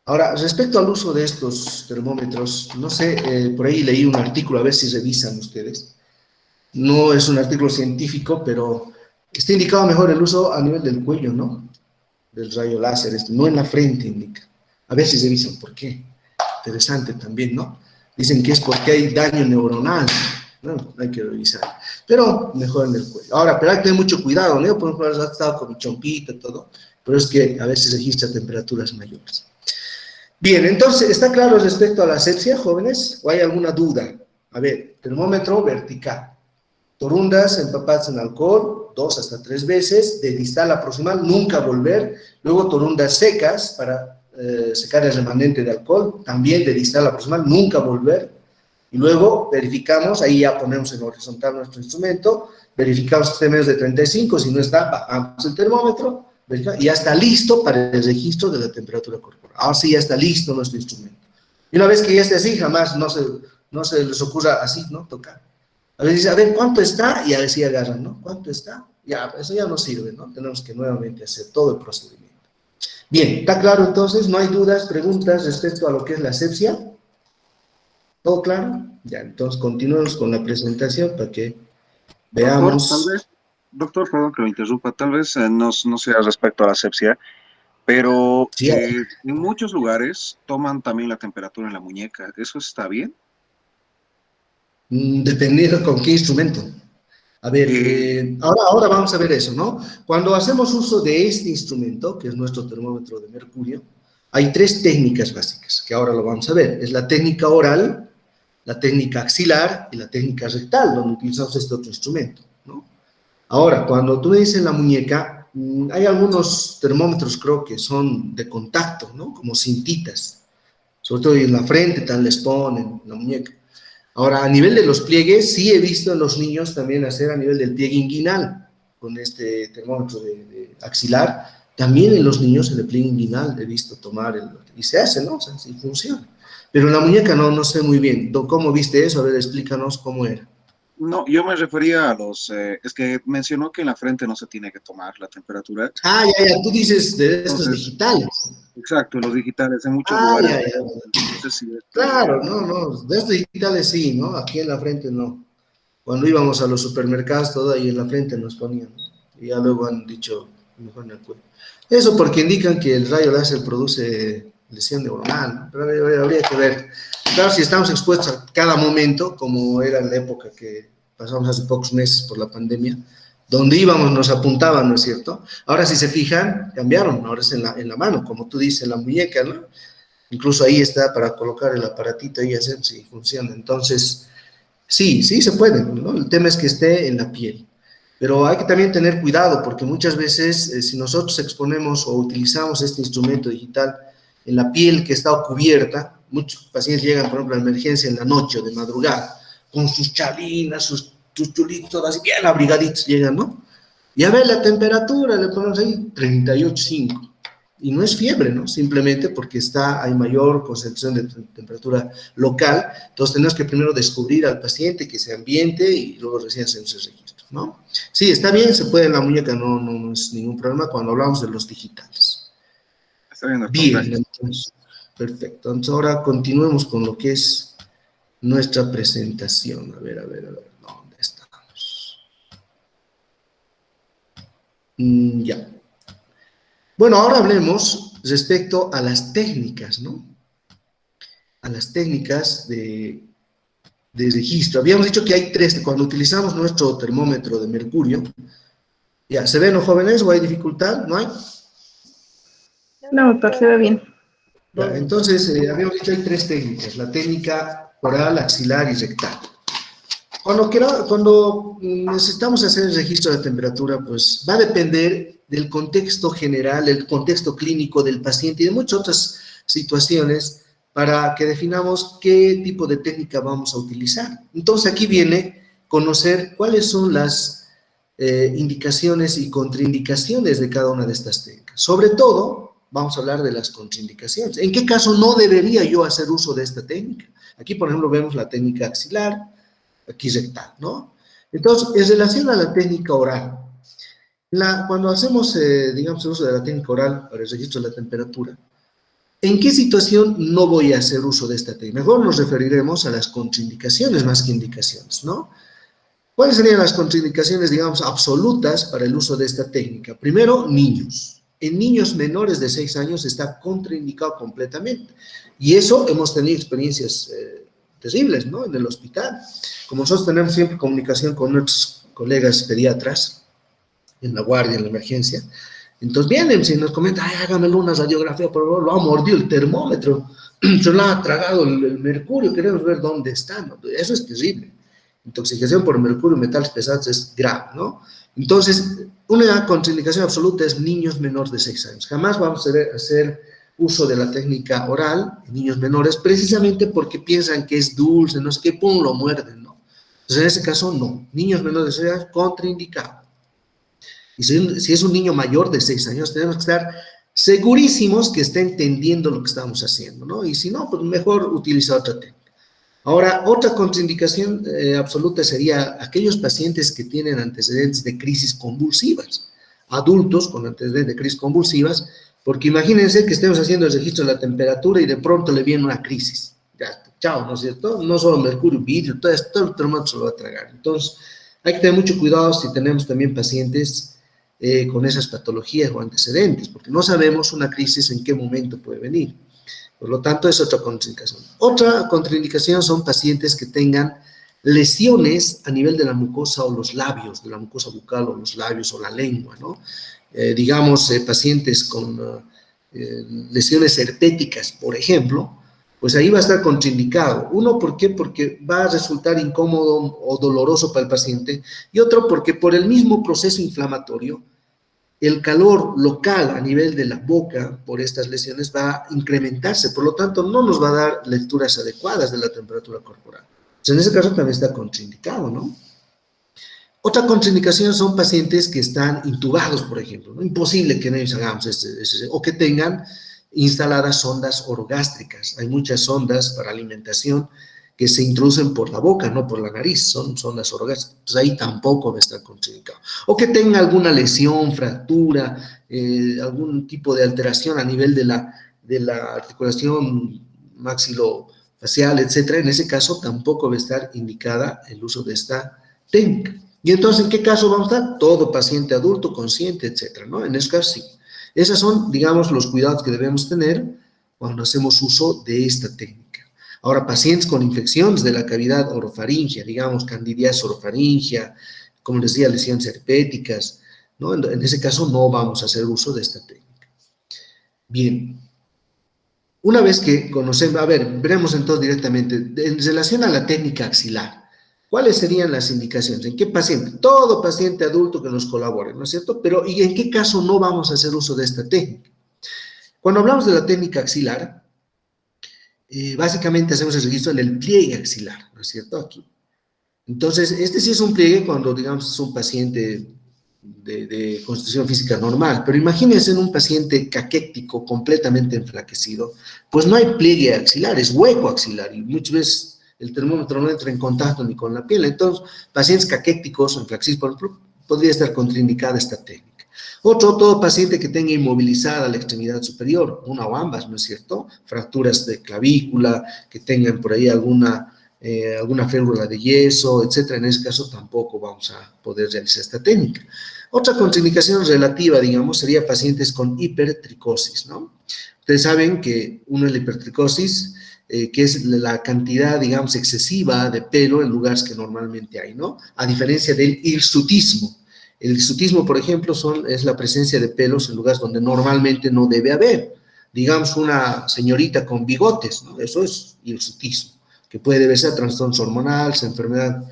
Speaker 1: Ahora, respecto al uso de estos termómetros, no sé, por ahí leí un artículo, a ver si revisan ustedes. No es un artículo científico, pero está indicado mejor el uso a nivel del cuello, ¿no? Del rayo láser, no en la frente indica. A ver si revisan por qué. Interesante también, ¿no? Dicen que es porque hay daño neuronal. No, hay que revisar. Pero mejor en el cuello. Ahora, pero hay que tener mucho cuidado, ¿no? Por ejemplo, he estado con mi chompita y todo, pero es que a veces registra temperaturas mayores. Bien, entonces, ¿está claro respecto a la asepsia, jóvenes? ¿O hay alguna duda? A ver, termómetro vertical. Torundas empapadas en alcohol, 2 hasta 3 veces, de distal a proximal, nunca volver. Luego torundas secas para secar el remanente de alcohol, también de distal a proximal, nunca volver. Y luego verificamos, ahí ya ponemos en horizontal nuestro instrumento, verificamos que esté menos de 35, si no está, bajamos el termómetro, y ya está listo para el registro de la temperatura corporal. Ahora sí ya está listo nuestro instrumento. Y una vez que ya esté así, jamás no se les ocurra así, ¿no? Tocar. A veces dice, a ver, ¿cuánto está? Y a ver si agarran, ¿no? ¿Cuánto está? Ya, eso ya no sirve, ¿no? Tenemos que nuevamente hacer todo el procedimiento. Bien, ¿está claro entonces? ¿No hay dudas, preguntas respecto a lo que es la asepsia? ¿Todo claro? Ya, entonces continuemos con la presentación para que
Speaker 3: Doctor, tal
Speaker 1: veamos.
Speaker 3: vez, doctor, perdón que lo interrumpa, tal vez no sea respecto a la asepsia, pero
Speaker 1: Sí,
Speaker 3: en muchos lugares toman también la temperatura en la muñeca. ¿Eso está bien?
Speaker 1: dependiendo con qué instrumento. A ver,
Speaker 3: Eh,
Speaker 1: ahora vamos a ver eso, ¿no? Cuando hacemos uso de este instrumento, que es nuestro termómetro de mercurio, hay 3 técnicas básicas, que ahora lo vamos a ver. Es la técnica oral, la técnica axilar y la técnica rectal, donde utilizamos este otro instrumento, ¿no? Ahora, cuando tú me dices la muñeca, hay algunos termómetros, creo que son de contacto, ¿no? Como cintitas, sobre todo en la frente, tal les ponen, en la muñeca. Ahora, a nivel de los pliegues, sí he visto en los niños también hacer a nivel del pliegue inguinal, con este termómetro de axilar. También en los niños en el pliegue inguinal he visto tomar, y se hace, ¿no? O sea, sí funciona. Pero en la muñeca no sé muy bien. ¿Cómo viste eso? A ver, explícanos cómo era.
Speaker 3: No, yo me refería a es que mencionó que en la frente no se tiene que tomar la temperatura.
Speaker 1: Ah, ya, tú dices de estos
Speaker 3: Entonces,
Speaker 1: digitales.
Speaker 3: exacto, los digitales en muchos
Speaker 1: Ah,
Speaker 3: lugares.
Speaker 1: ya, ya.
Speaker 3: No sé si
Speaker 1: Claro, no, de estos digitales sí, ¿no? Aquí en la frente no. Cuando íbamos a los supermercados, todo ahí en la frente nos ponían, ¿no? Y ya luego han dicho, mejor en el cuello. Eso porque indican que el rayo láser produce lesión neuronal, ¿no? Pero habría que ver. Claro, si estamos expuestos a cada momento, como era en la época que pasamos hace pocos meses por la pandemia, donde íbamos nos apuntaban, ¿no es cierto? Ahora, si se fijan, cambiaron, ahora es en la mano, como tú dices, en la muñeca, ¿no? Incluso ahí está para colocar el aparatito y hacer si funciona. Entonces, sí se puede, ¿no? El tema es que esté en la piel. Pero hay que también tener cuidado porque muchas veces si nosotros exponemos o utilizamos este instrumento digital en la piel que está cubierta, muchos pacientes llegan, por ejemplo, a emergencia en la noche o de madrugada, con sus chalinas, sus chulitos, así bien abrigaditos llegan, ¿no? Y a ver la temperatura, le ponemos ahí 38,5. Y no es fiebre, ¿no? Simplemente porque hay mayor concentración de temperatura local. Entonces tenemos que primero descubrir al paciente, que se ambiente y luego recién hacemos el registro, ¿no? Sí, está bien, se puede en la muñeca, no es ningún problema cuando hablamos de los digitales.
Speaker 3: está bien, doctor,
Speaker 1: Bien,
Speaker 3: gracias.
Speaker 1: entonces, perfecto. Entonces ahora continuemos con lo que es nuestra presentación. A ver, ¿dónde estamos? Ya. Bueno, ahora hablemos respecto a las técnicas, ¿no? A las técnicas de registro. Habíamos dicho que hay tres, cuando utilizamos nuestro termómetro de mercurio, ya, ¿se ven los jóvenes o hay dificultad? ¿No hay?
Speaker 4: No, doctor, se ve bien.
Speaker 1: Ya, entonces, habíamos dicho que hay tres técnicas, la técnica oral, axilar y rectal. Cuando necesitamos hacer el registro de temperatura, pues va a depender del contexto general, el contexto clínico del paciente y de muchas otras situaciones para que definamos qué tipo de técnica vamos a utilizar. Entonces aquí viene conocer cuáles son las indicaciones y contraindicaciones de cada una de estas técnicas. Sobre todo, vamos a hablar de las contraindicaciones. ¿En qué caso no debería yo hacer uso de esta técnica? Aquí, por ejemplo, vemos la técnica axilar, aquí rectal, ¿no? Entonces, en relación a la técnica oral, cuando hacemos, digamos, el uso de la técnica oral para el registro de la temperatura, ¿en qué situación no voy a hacer uso de esta técnica? Mejor nos referiremos a las contraindicaciones más que indicaciones, ¿no? ¿Cuáles serían las contraindicaciones, digamos, absolutas para el uso de esta técnica? Primero, niños. En niños menores de 6 años está contraindicado completamente. Y eso hemos tenido experiencias terribles, ¿no? En el hospital. Como nosotros tenemos siempre comunicación con nuestros colegas pediatras, en la guardia, en la emergencia, entonces vienen, si nos comentan, ay, hágamelo una radiografía, por favor, lo ha mordido el termómetro, se lo ha tragado el mercurio, queremos ver dónde está, ¿no? Eso es terrible. Intoxicación por mercurio y metales pesados es grave, ¿no? Entonces, una contraindicación absoluta es niños menores de 6 años. Jamás vamos a hacer uso de la técnica oral en niños menores, precisamente porque piensan que es dulce, no sé qué, pum, lo muerden, ¿no? Entonces, en ese caso, no. Niños menores de 6 años, contraindicado. Y si es un niño mayor de 6 años, tenemos que estar segurísimos que está entendiendo lo que estamos haciendo, ¿no? Y si no, pues mejor utilizar otra técnica. Ahora, otra contraindicación absoluta sería aquellos pacientes que tienen antecedentes de crisis convulsivas, adultos con antecedentes de crisis convulsivas, porque imagínense que estemos haciendo el registro de la temperatura y de pronto le viene una crisis. Ya, chao, ¿no es cierto? No solo mercurio, vidrio, todo el termómetro se lo va a tragar. Entonces, hay que tener mucho cuidado si tenemos también pacientes con esas patologías o antecedentes, porque no sabemos una crisis en qué momento puede venir. Por lo tanto, es otra contraindicación. Otra contraindicación son pacientes que tengan lesiones a nivel de la mucosa o los labios, de la mucosa bucal o los labios o la lengua, ¿no? Digamos, pacientes con lesiones herpéticas, por ejemplo, pues ahí va a estar contraindicado. Uno, ¿por qué? Porque va a resultar incómodo o doloroso para el paciente, y otro, porque por el mismo proceso inflamatorio, el calor local a nivel de la boca por estas lesiones va a incrementarse, por lo tanto no nos va a dar lecturas adecuadas de la temperatura corporal. Entonces, en ese caso también está contraindicado, ¿no? Otra contraindicación son pacientes que están intubados, por ejemplo, ¿no? Imposible que ellos hagamos o que tengan instaladas sondas orogástricas. Hay muchas sondas para alimentación que se introducen por la boca, no por la nariz, son sondas orogástricas. Entonces ahí tampoco va a estar contraindicado. O que tenga alguna lesión, fractura, algún tipo de alteración a nivel de la articulación maxilofacial, etcétera. En ese caso tampoco va a estar indicada el uso de esta técnica. Y entonces, ¿en qué caso vamos a dar? Todo paciente adulto, consciente, etcétera, ¿no? En ese caso, sí. Esos son, digamos, los cuidados que debemos tener cuando hacemos uso de esta técnica. Ahora, pacientes con infecciones de la cavidad orofaringia, digamos, candidiasis orofaringia, como les decía, lesiones herpéticas, ¿no? En ese caso no vamos a hacer uso de esta técnica. Bien. Una vez que conocemos, a ver, veremos entonces directamente, en relación a la técnica axilar, ¿cuáles serían las indicaciones? ¿En qué paciente? Todo paciente adulto que nos colabore, ¿no es cierto? Pero, ¿y en qué caso no vamos a hacer uso de esta técnica? Cuando hablamos de la técnica axilar, básicamente hacemos el registro en el pliegue axilar, ¿no es cierto? Aquí. Entonces, este sí es un pliegue cuando, digamos, es un paciente de constitución física normal, pero imagínense en un paciente caquéctico completamente enflaquecido, pues no hay pliegue axilar, es hueco axilar, y muchas veces el termómetro no entra en contacto ni con la piel. Entonces, pacientes caquécticos, enflaquecidos, por ejemplo, podría estar contraindicada esta técnica. Otro, todo paciente que tenga inmovilizada la extremidad superior, una o ambas, ¿no es cierto? Fracturas de clavícula, que tengan por ahí alguna férula de yeso, etcétera. En ese caso tampoco vamos a poder realizar esta técnica. Otra contraindicación relativa, digamos, sería pacientes con hipertricosis, ¿no? Ustedes saben que uno es la hipertricosis, que es la cantidad, digamos, excesiva de pelo en lugares que normalmente hay, ¿no? A diferencia del hirsutismo. El hirsutismo, por ejemplo, es la presencia de pelos en lugares donde normalmente no debe haber. Digamos, una señorita con bigotes, ¿no? Eso es hirsutismo, que puede deberse a trastornos hormonales, enfermedad,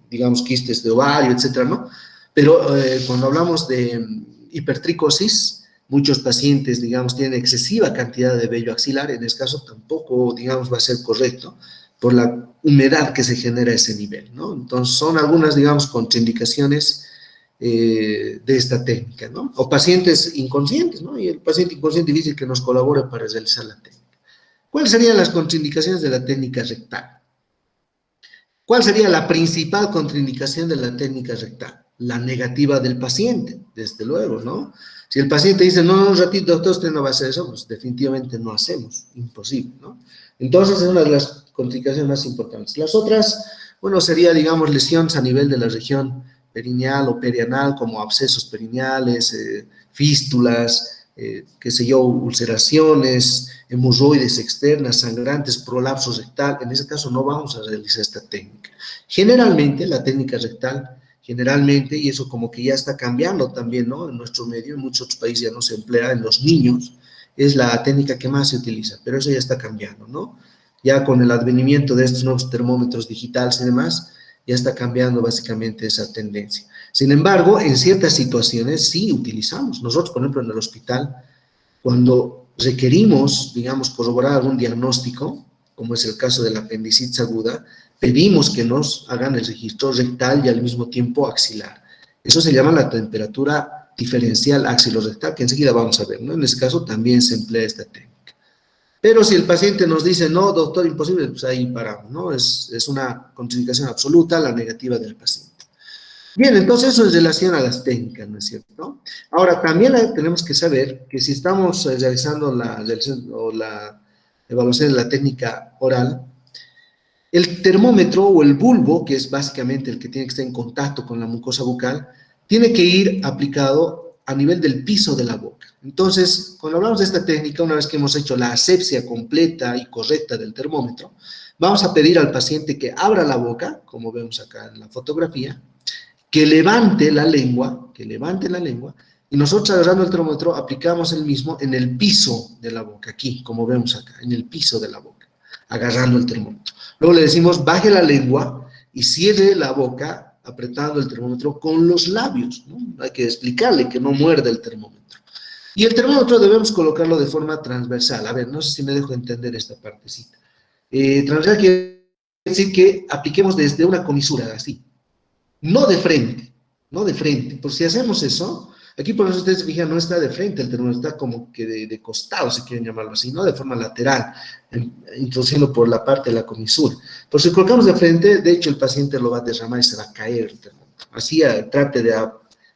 Speaker 1: digamos, quistes de ovario, etcétera, ¿no? Pero cuando hablamos de hipertricosis, muchos pacientes, digamos, tienen excesiva cantidad de vello axilar, en ese caso tampoco, digamos, va a ser correcto por la humedad que se genera a ese nivel, ¿no? Entonces, son algunas, digamos, contraindicaciones de esta técnica, ¿no? O pacientes inconscientes, ¿no? Y el paciente inconsciente difícil que nos colabore para realizar la técnica. ¿Cuáles serían las contraindicaciones de la técnica rectal? ¿Cuál sería la principal contraindicación de la técnica rectal? La negativa del paciente, desde luego, ¿no? Si el paciente dice, no, un ratito, doctor, usted no va a hacer eso, pues definitivamente no hacemos, imposible, ¿no? Entonces, es una de las contraindicaciones más importantes. Las otras, bueno, sería, digamos, lesiones a nivel de la región perineal o perianal, como abscesos perineales, fístulas, qué sé yo, ulceraciones, hemorroides externas, sangrantes, prolapso rectal. En ese caso no vamos a realizar esta técnica. Generalmente, la técnica rectal, generalmente, y eso como que ya está cambiando también, ¿no? En nuestro medio, en muchos otros países ya no se emplea, en los niños, es la técnica que más se utiliza, pero eso ya está cambiando, ¿no? Ya con el advenimiento de estos nuevos termómetros digitales y demás, ya está cambiando básicamente esa tendencia. Sin embargo, en ciertas situaciones sí utilizamos. Nosotros, por ejemplo, en el hospital, cuando requerimos, digamos, corroborar algún diagnóstico, como es el caso de la apendicitis aguda, pedimos que nos hagan el registro rectal y al mismo tiempo axilar. Eso se llama la temperatura diferencial axilorectal, que enseguida vamos a ver, ¿no? En ese caso también se emplea esta técnica. Pero si el paciente nos dice, no, doctor, imposible, pues ahí paramos, ¿no? Es una contraindicación absoluta la negativa del paciente. Bien, entonces eso es en relación a las técnicas, ¿no es cierto? Ahora, también tenemos que saber que si estamos realizando la evaluación de la técnica oral, el termómetro o el bulbo, que es básicamente el que tiene que estar en contacto con la mucosa bucal, tiene que ir aplicado a nivel del piso de la boca. Entonces, cuando hablamos de esta técnica, una vez que hemos hecho la asepsia completa y correcta del termómetro, vamos a pedir al paciente que abra la boca, como vemos acá en la fotografía, que levante la lengua, Y nosotros agarrando el termómetro aplicamos el mismo en el piso de la boca, aquí, como vemos acá, en el piso de la boca, agarrando el termómetro. Luego le decimos, baje la lengua y cierre la boca apretando el termómetro con los labios, ¿no? Hay que explicarle que no muerde el termómetro. Y el termómetro debemos colocarlo de forma transversal. A ver, no sé si me dejo entender esta partecita. Transversal quiere decir que apliquemos desde una comisura, así. No de frente, no de frente. Por si hacemos eso, aquí por eso ustedes se fijan, no está de frente el termómetro, está como que de costado, si quieren llamarlo así, no de forma lateral, introduciendo por la parte de la comisura. Por si colocamos de frente, de hecho el paciente lo va a derramar y se va a caer el termómetro. Así trate de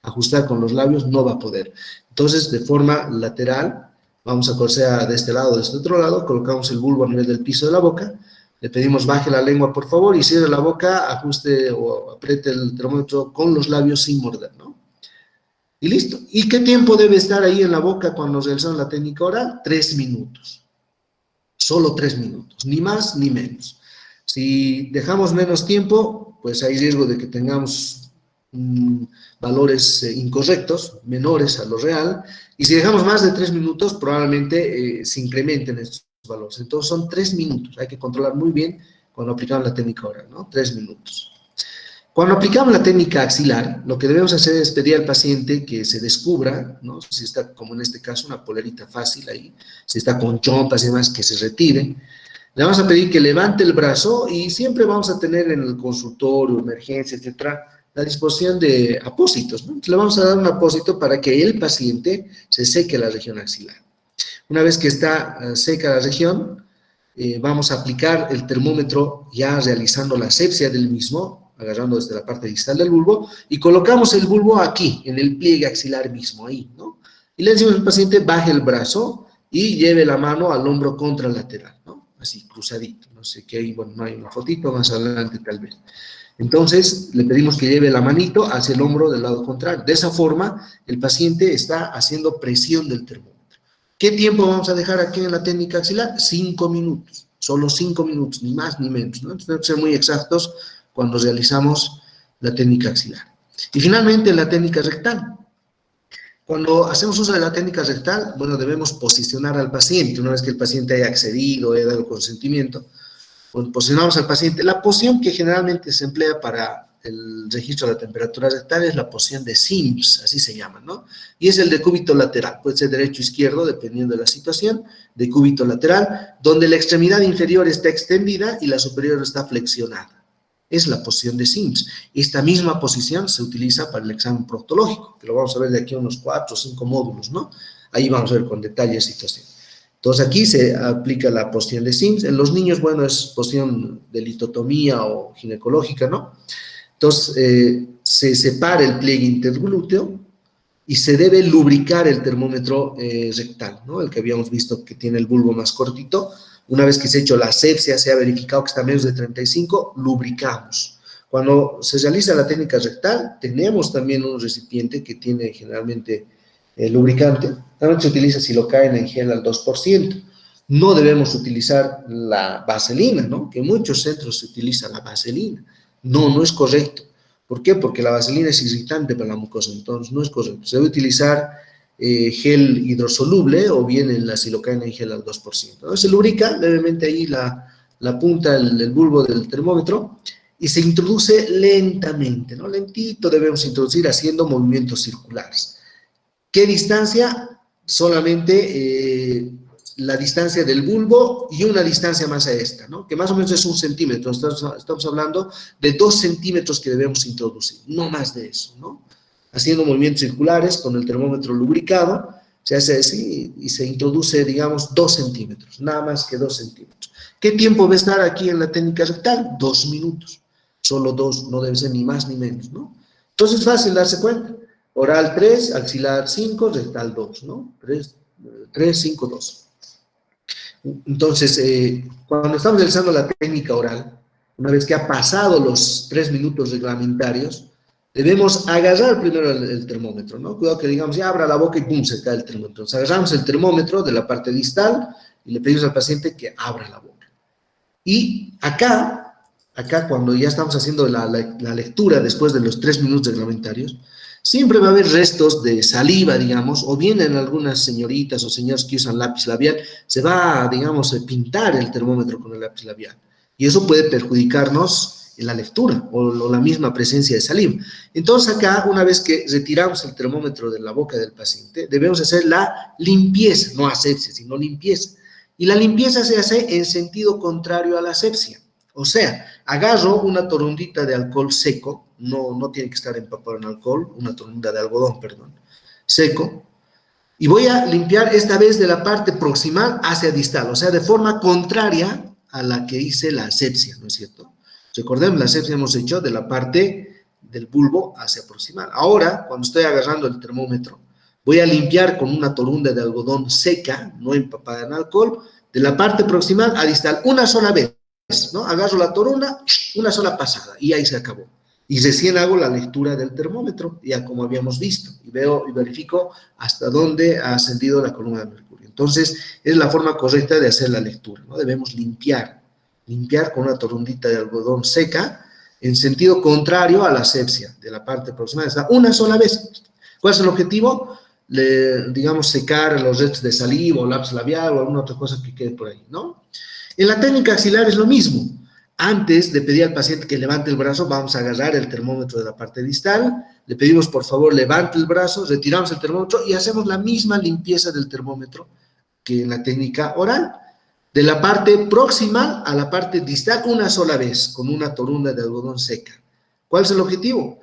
Speaker 1: ajustar con los labios, no va a poder. Entonces, de forma lateral, vamos a coser de este lado o de este otro lado, colocamos el bulbo a nivel del piso de la boca, le pedimos baje la lengua, por favor, y cierre la boca, ajuste o apriete el termómetro con los labios sin morder, ¿no? Y listo. ¿Y qué tiempo debe estar ahí en la boca cuando realizamos la técnica oral? 3 minutos. Solo 3 minutos, ni más ni menos. Si dejamos menos tiempo, pues hay riesgo de que tengamos valores incorrectos, menores a lo real, y si dejamos más de 3 minutos, probablemente se incrementen estos valores. Entonces son 3 minutos, hay que controlar muy bien cuando aplicamos la técnica oral, ¿no? 3 minutos. Cuando aplicamos la técnica axilar, lo que debemos hacer es pedir al paciente que se descubra, ¿no? Si está, como en este caso, una polerita fácil ahí, si está con chompas y demás, que se retire. Le vamos a pedir que levante el brazo y siempre vamos a tener en el consultorio, emergencia, etcétera, la disposición de apósitos, ¿no? Entonces, le vamos a dar un apósito para que el paciente se seque la región axilar. Una vez que está seca la región, vamos a aplicar el termómetro ya realizando la asepsia del mismo, agarrando desde la parte distal del bulbo, y colocamos el bulbo aquí, en el pliegue axilar mismo, ahí, ¿no? Y le decimos al paciente, baje el brazo y lleve la mano al hombro contralateral, ¿no? Así, cruzadito, no sé qué hay, bueno, no hay una fotito, más adelante tal vez. Entonces, le pedimos que lleve la manito hacia el hombro del lado contrario. De esa forma, el paciente está haciendo presión del termómetro. ¿Qué tiempo vamos a dejar aquí en la técnica axilar? 5 minutos, solo 5 minutos, ni más ni menos, ¿no? Entonces, tenemos que ser muy exactos cuando realizamos la técnica axilar. Y finalmente, la técnica rectal. Cuando hacemos uso de la técnica rectal, bueno, debemos posicionar al paciente. Una vez que el paciente haya accedido, haya dado consentimiento, bueno, posicionamos al paciente. La posición que generalmente se emplea para el registro de la temperatura rectal es la posición de Sims, así se llama, ¿no? Y es el de cúbito lateral, puede ser derecho o izquierdo, dependiendo de la situación, de cúbito lateral, donde la extremidad inferior está extendida y la superior está flexionada. Es la posición de Sims. Esta misma posición se utiliza para el examen proctológico, que lo vamos a ver de aquí a unos 4 o 5 módulos, ¿no? Ahí vamos a ver con detalle la situación. Entonces, aquí se aplica la posición de Sims. En los niños, bueno, es posición de litotomía o ginecológica, ¿no? Entonces, se separa el pliegue interglúteo y se debe lubricar el termómetro rectal, ¿no? El que habíamos visto que tiene el bulbo más cortito. Una vez que se ha hecho la asepsia, se ha verificado que está a menos de 35, lubricamos. Cuando se realiza la técnica rectal, tenemos también un recipiente que tiene generalmente lubricante. También se utiliza silocaína en gel al 2%. No debemos utilizar la vaselina, ¿no? Que en muchos centros se utiliza la vaselina. No, no es correcto. ¿Por qué? Porque la vaselina es irritante para la mucosa, entonces no es correcto. Se debe utilizar gel hidrosoluble o bien la silocaína en gel al 2%, ¿no? Se lubrica levemente ahí la punta, el bulbo del termómetro y se introduce lentamente, ¿no? Lentito debemos introducir haciendo movimientos circulares. ¿Qué distancia? Solamente la distancia del bulbo y una distancia más a esta, ¿no? Que más o menos es 1 centímetro. Estamos hablando de 2 centímetros que debemos introducir, no más de eso, ¿no? Haciendo movimientos circulares con el termómetro lubricado, se hace así y se introduce, digamos, 2 centímetros, nada más que 2 centímetros. ¿Qué tiempo va a estar aquí en la técnica rectal? 2 minutos, solo 2, no debe ser ni más ni menos, ¿no? Entonces es fácil darse cuenta. Oral 3, axilar 5, rectal 2, ¿no? 3, 5, 2. Entonces, cuando estamos realizando la técnica oral, una vez que ha pasado los 3 minutos reglamentarios, debemos agarrar primero el termómetro, ¿no? Cuidado que digamos, ya abra la boca y pum, se cae el termómetro. Entonces, agarramos el termómetro de la parte distal y le pedimos al paciente que abra la boca. Y acá cuando ya estamos haciendo la lectura después de los 3 minutos reglamentarios, siempre va a haber restos de saliva, digamos, o bien en algunas señoritas o señores que usan lápiz labial, se va, digamos, a pintar el termómetro con el lápiz labial. Y eso puede perjudicarnos en la lectura o la misma presencia de saliva. Entonces acá, una vez que retiramos el termómetro de la boca del paciente, debemos hacer la limpieza, no asepsia, sino limpieza. Y la limpieza se hace en sentido contrario a la asepsia. O sea, agarro una torundita de alcohol seco, no tiene que estar empapado en alcohol, una torunda de algodón, perdón, seco, y voy a limpiar esta vez de la parte proximal hacia distal, o sea, de forma contraria a la que hice la asepsia, ¿no es cierto? Recordemos, la asepsia hemos hecho de la parte del bulbo hacia proximal. Ahora, cuando estoy agarrando el termómetro, voy a limpiar con una torunda de algodón seca, no empapada en alcohol, de la parte proximal a distal, una sola vez, ¿no? Agarro la torunda, una sola pasada, y ahí se acabó. Y recién hago la lectura del termómetro, ya como habíamos visto, y veo y verifico hasta dónde ha ascendido la columna de mercurio. Entonces, es la forma correcta de hacer la lectura, ¿no? Debemos limpiar con una torundita de algodón seca, en sentido contrario a la asepsia, de la parte proximal, hasta una sola vez. ¿Cuál es el objetivo? Digamos, secar los restos de saliva o lápiz labial o alguna otra cosa que quede por ahí, ¿no? En la técnica axilar es lo mismo. Antes de pedir al paciente que levante el brazo, vamos a agarrar el termómetro de la parte distal, le pedimos por favor levante el brazo, retiramos el termómetro y hacemos la misma limpieza del termómetro que en la técnica oral. De la parte proximal a la parte distal una sola vez, con una torunda de algodón seca. ¿Cuál es el objetivo?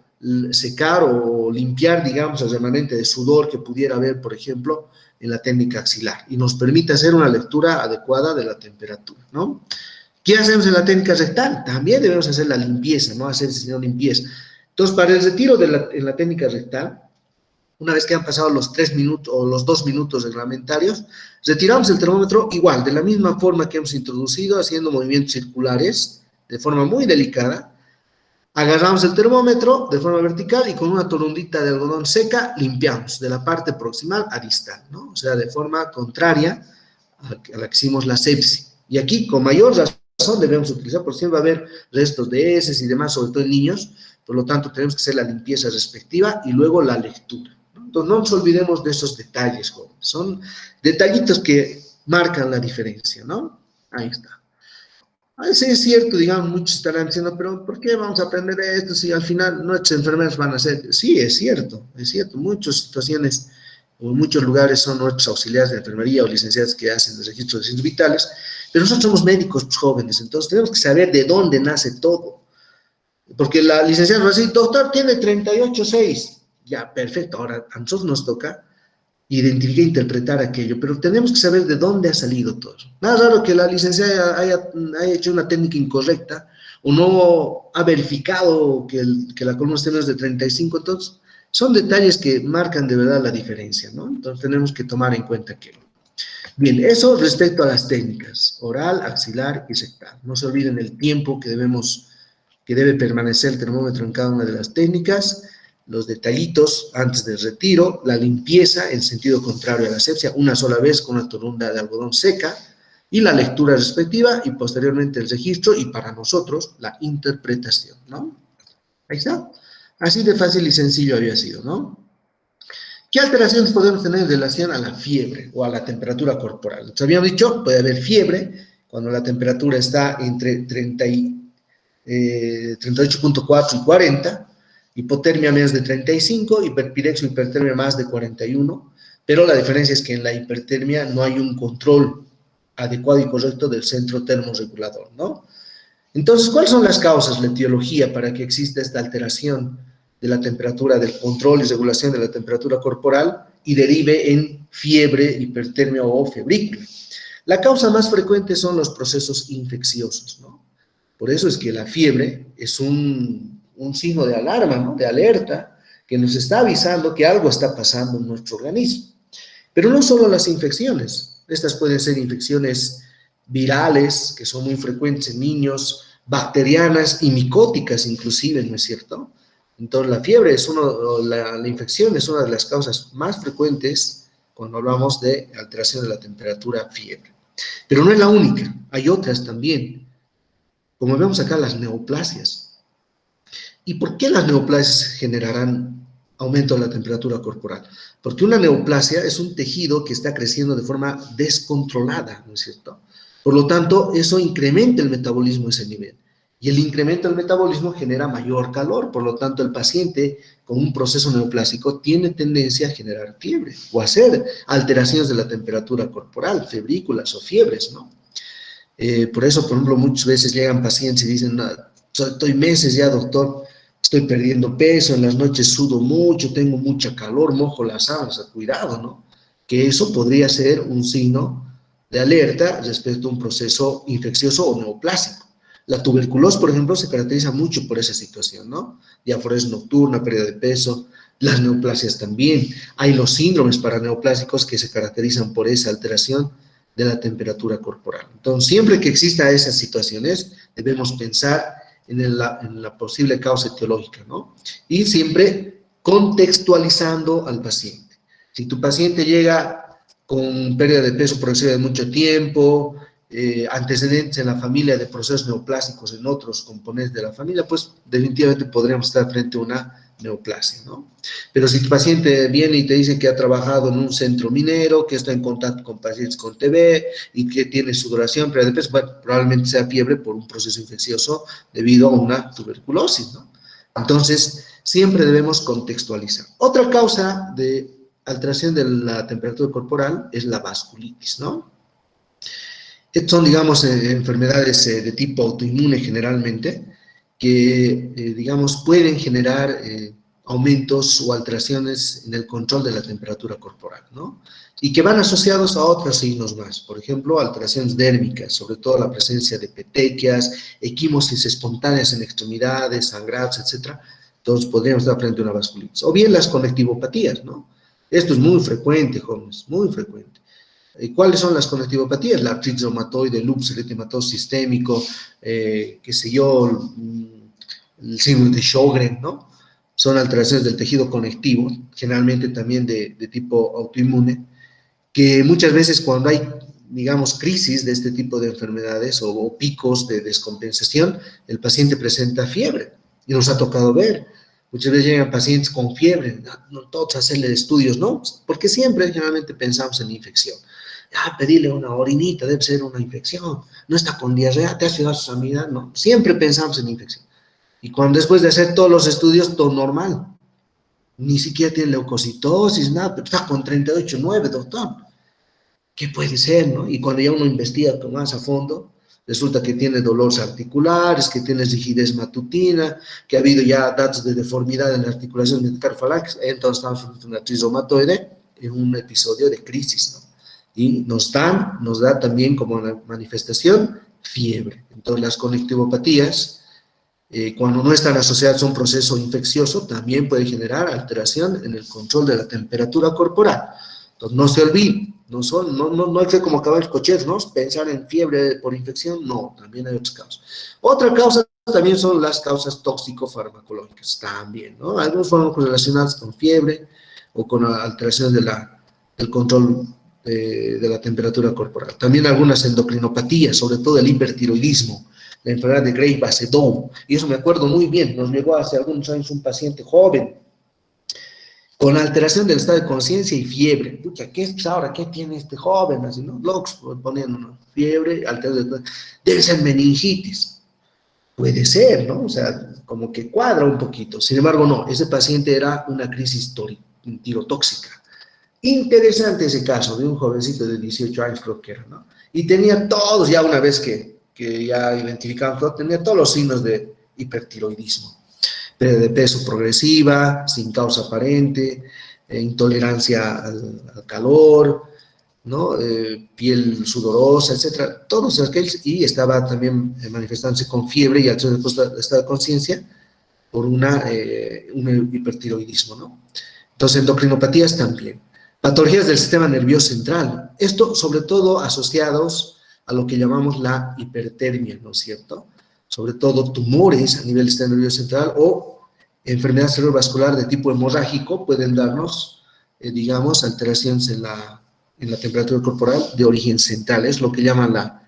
Speaker 1: Secar o limpiar, digamos, el remanente de sudor que pudiera haber, por ejemplo, en la técnica axilar, y nos permite hacer una lectura adecuada de la temperatura, ¿no? ¿Qué hacemos en la técnica rectal? También debemos hacer la limpieza, no hacer sino limpieza. Entonces, para el retiro en la técnica rectal, una vez que han pasado los 3 minutos o los 2 minutos reglamentarios, retiramos el termómetro igual, de la misma forma que hemos introducido, haciendo movimientos circulares de forma muy delicada. Agarramos el termómetro de forma vertical y con una torundita de algodón seca limpiamos de la parte proximal a distal, ¿no? O sea, de forma contraria a la que hicimos la asepsia. Y aquí, con mayor razón, debemos utilizar, porque siempre va a haber restos de heces y demás, sobre todo en niños, por lo tanto, tenemos que hacer la limpieza respectiva y luego la lectura. Entonces, no nos olvidemos de esos detalles, jóvenes. Son detallitos que marcan la diferencia, ¿no? Ahí está. A veces es cierto, digamos, muchos estarán diciendo, pero ¿por qué vamos a aprender esto si al final nuestros enfermeros van a ser? Sí, es cierto. Muchas situaciones o en muchos lugares son nuestros auxiliares de enfermería o licenciados que hacen el registro de signos vitales, pero nosotros somos médicos pues, jóvenes, entonces tenemos que saber de dónde nace todo. Porque la licenciada nos va a decir, doctor, tiene 38.6. Ya, perfecto. Ahora, a nosotros nos toca identificar e interpretar aquello, pero tenemos que saber de dónde ha salido todo. Nada raro que la licenciada haya hecho una técnica incorrecta o no ha verificado que la columna estéreo es de 35, entonces son detalles que marcan de verdad la diferencia, ¿no? Entonces tenemos que tomar en cuenta aquello. Bien, eso respecto a las técnicas, oral, axilar y rectal. No se olviden el tiempo que debe permanecer el termómetro en cada una de las técnicas, los detallitos antes del retiro, la limpieza en sentido contrario a la asepsia, una sola vez con una torunda de algodón seca, y la lectura respectiva, y posteriormente el registro, y para nosotros, la interpretación, ¿no? Ahí está. Así de fácil y sencillo había sido, ¿no? ¿Qué alteraciones podemos tener en relación a la fiebre o a la temperatura corporal? Nos habíamos dicho, puede haber fiebre cuando la temperatura está entre 38.4 y 40, hipotermia menos de 35, hiperpirexia o hipertermia más de 41, pero la diferencia es que en la hipertermia no hay un control adecuado y correcto del centro termorregulador, ¿no? Entonces, ¿cuáles son las causas, la etiología para que exista esta alteración de la temperatura, del control y regulación de la temperatura corporal y derive en fiebre, hipertermia o febrícula? La causa más frecuente son los procesos infecciosos, ¿no? Por eso es que la fiebre es un signo de alarma, ¿no? De alerta, que nos está avisando que algo está pasando en nuestro organismo. Pero no solo las infecciones, estas pueden ser infecciones virales, que son muy frecuentes en niños, bacterianas y micóticas inclusive, ¿no es cierto? Entonces la fiebre la infección es una de las causas más frecuentes cuando hablamos de alteración de la temperatura fiebre. Pero no es la única, hay otras también. Como vemos acá, las neoplasias. ¿Y por qué las neoplasias generarán aumento de la temperatura corporal. Porque una neoplasia es un tejido que está creciendo de forma descontrolada, ¿no es cierto? Por lo tanto, eso incrementa el metabolismo a ese nivel. Y el incremento del metabolismo genera mayor calor, por lo tanto, el paciente con un proceso neoplásico tiene tendencia a generar fiebre o a hacer alteraciones de la temperatura corporal, febrículas o fiebres, ¿no? Por eso, por ejemplo, muchas veces llegan pacientes y dicen, "No, estoy meses ya, doctor, estoy perdiendo peso, en las noches sudo mucho, tengo mucha calor, mojo las sábanas", cuidado, ¿no? Que eso podría ser un signo de alerta respecto a un proceso infeccioso o neoplásico. La tuberculosis, por ejemplo, se caracteriza mucho por esa situación, ¿no? Diaforesis nocturna, pérdida de peso, las neoplasias también. Hay los síndromes paraneoplásicos que se caracterizan por esa alteración de la temperatura corporal. Entonces, siempre que exista esas situaciones, debemos pensar en la posible causa etiológica, ¿no? Y siempre contextualizando al paciente. Si tu paciente llega con pérdida de peso progresiva de mucho tiempo, antecedentes en la familia de procesos neoplásicos en otros componentes de la familia, pues definitivamente podríamos estar frente a una neoplasia, ¿no? Pero si tu paciente viene y te dice que ha trabajado en un centro minero, que está en contacto con pacientes con TB y que tiene sudoración, pérdida de peso, bueno, probablemente sea fiebre por un proceso infeccioso debido a una tuberculosis, ¿no? Entonces, siempre debemos contextualizar. Otra causa de alteración de la temperatura corporal es la vasculitis, ¿no? Estas son, digamos, enfermedades de tipo autoinmune generalmente, que, digamos, pueden generar aumentos o alteraciones en el control de la temperatura corporal, ¿no? Y que van asociados a otros signos más, por ejemplo, alteraciones dérmicas, sobre todo la presencia de petequias, equimosis espontáneas en extremidades, sangrados, etcétera. Entonces, podríamos estar frente a una vasculitis. O bien las conectivopatías, ¿no? Esto es muy frecuente, jóvenes, muy frecuente. ¿Cuáles son las conectivopatías? La artritis reumatoide, el lupus eritematoso sistémico, qué sé yo, el síndrome de Sjögren, ¿no? Son alteraciones del tejido conectivo, generalmente también de tipo autoinmune, que muchas veces cuando hay, digamos, crisis de este tipo de enfermedades o picos de descompensación, el paciente presenta fiebre, y nos ha tocado ver. Muchas veces llegan pacientes con fiebre, no todos hacerle estudios, ¿no? Porque siempre, generalmente, pensamos en infección. Pedirle una orinita, debe ser una infección, no está con diarrea, te has llegado a su sanidad, no, siempre pensamos en infección. Y cuando después de hacer todos los estudios, todo normal, ni siquiera tiene leucocitosis, nada, pero está con 38,9, doctor. ¿Qué puede ser, no? Y cuando ya uno investiga más a fondo, resulta que tiene dolores articulares, que tiene rigidez matutina, que ha habido ya datos de deformidad en la articulación metacarfalanges, entonces estamos frente a una artritis reumatoide en un episodio de crisis, ¿no? Y nos da también como una manifestación fiebre. Entonces, las conectivopatías, cuando no están asociadas a un proceso infeccioso, también puede generar alteración en el control de la temperatura corporal. Entonces, no se olviden, no hay que ser como caballos cocheros, ¿no? Pensar en fiebre por infección, no, también hay otras causas. Otra causa también son las causas tóxico-farmacológicas, también, ¿no? Algunos fueron relacionados con fiebre o con alteraciones del control de la temperatura corporal. También algunas endocrinopatías, sobre todo el hipertiroidismo, la enfermedad de Graves-Basedow, y eso me acuerdo muy bien, nos llegó hace algunos años un paciente joven con alteración del estado de conciencia y fiebre. Pucha, ¿qué es ahora? ¿Qué tiene este joven? Así, ¿no? Locos, ponían una fiebre, alteración debe ser meningitis. Puede ser, ¿no? O sea, como que cuadra un poquito. Sin embargo, no, ese paciente era una crisis tirotóxica. Interesante ese caso de un jovencito de 18 años, creo que era, ¿no? Y tenía todos, ya una vez que ya identificaban todo, tenía todos los signos de hipertiroidismo. Pérdida de peso progresiva, sin causa aparente, intolerancia al calor, ¿no? Piel sudorosa, etcétera, todos aquellos, y estaba también manifestándose con fiebre y alteración del estado de conciencia por un hipertiroidismo, ¿no? Entonces, endocrinopatías también. Patologías del sistema nervioso central. Esto, sobre todo, asociados a lo que llamamos la hipertermia, ¿no es cierto? Sobre todo tumores a nivel del sistema nervioso central o enfermedad cerebrovascular de tipo hemorrágico pueden darnos, digamos, alteraciones en la temperatura corporal de origen central. Es lo que llaman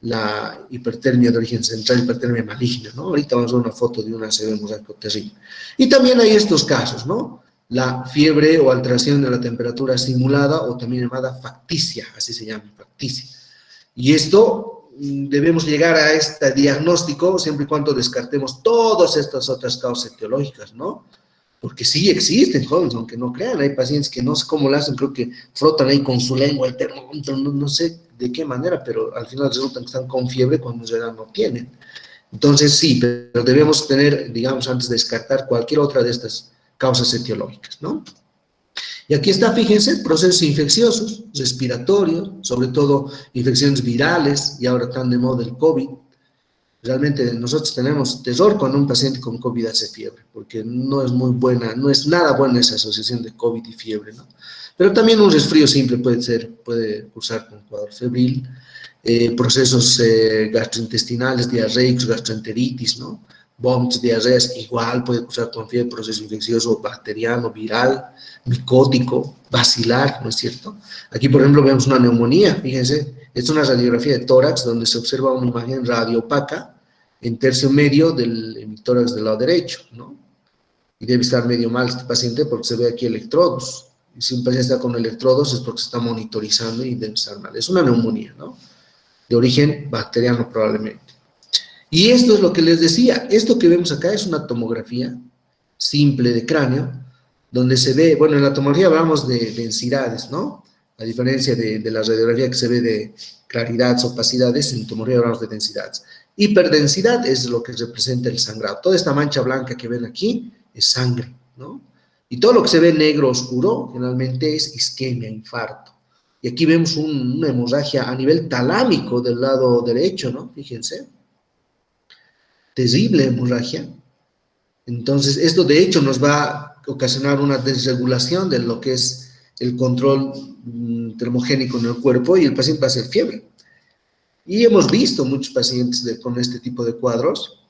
Speaker 1: la hipertermia de origen central, hipertermia maligna, ¿no? Ahorita vamos a ver una foto de una ACV hemorrágico terrible. Y también hay estos casos, ¿no? la fiebre o alteración de la temperatura simulada o también llamada facticia, así se llama, facticia. Y esto debemos llegar a este diagnóstico siempre y cuando descartemos todas estas otras causas etiológicas, ¿no? Porque sí existen, jóvenes, aunque no crean, hay pacientes que no sé cómo lo hacen, creo que frotan ahí con su lengua el termómetro, no sé de qué manera, pero al final resulta que están con fiebre cuando en realidad no tienen. Entonces sí, pero debemos tener, digamos, antes de descartar cualquier otra de estas causas etiológicas, ¿no? Y aquí está, fíjense, procesos infecciosos, respiratorios, sobre todo infecciones virales, y ahora tan de moda el COVID. Realmente nosotros tenemos terror cuando un paciente con COVID hace fiebre, porque no es muy buena, no es nada buena esa asociación de COVID y fiebre, ¿no? Pero también un resfrío simple puede cursar con cuadro febril, procesos gastrointestinales, diarreicos, gastroenteritis, ¿no? Vómitos, diarreas, igual puede cursar con fiebre, proceso infeccioso bacteriano, viral, micótico, bacilar, ¿no es cierto? Aquí, por ejemplo, vemos una neumonía, fíjense, es una radiografía de tórax donde se observa una imagen radiopaca en tercio medio del hemitórax del lado derecho, ¿no? Y debe estar medio mal este paciente porque se ve aquí electrodos. Y si un paciente está con electrodos es porque se está monitorizando y debe estar mal. Es una neumonía, ¿no? De origen bacteriano probablemente. Y esto es lo que les decía, esto que vemos acá es una tomografía simple de cráneo, donde se ve, bueno, en la tomografía hablamos de densidades, ¿no? A diferencia de la radiografía que se ve de claridades, opacidades, en tomografía hablamos de densidades. Hiperdensidad es lo que representa el sangrado. Toda esta mancha blanca que ven aquí es sangre, ¿no? Y todo lo que se ve negro oscuro generalmente es isquemia, infarto. Y aquí vemos una hemorragia a nivel talámico del lado derecho, ¿no? Fíjense. Terrible hemorragia. Entonces, esto de hecho nos va a ocasionar una desregulación de lo que es el control termogénico en el cuerpo y el paciente va a hacer fiebre. Y hemos visto muchos pacientes con este tipo de cuadros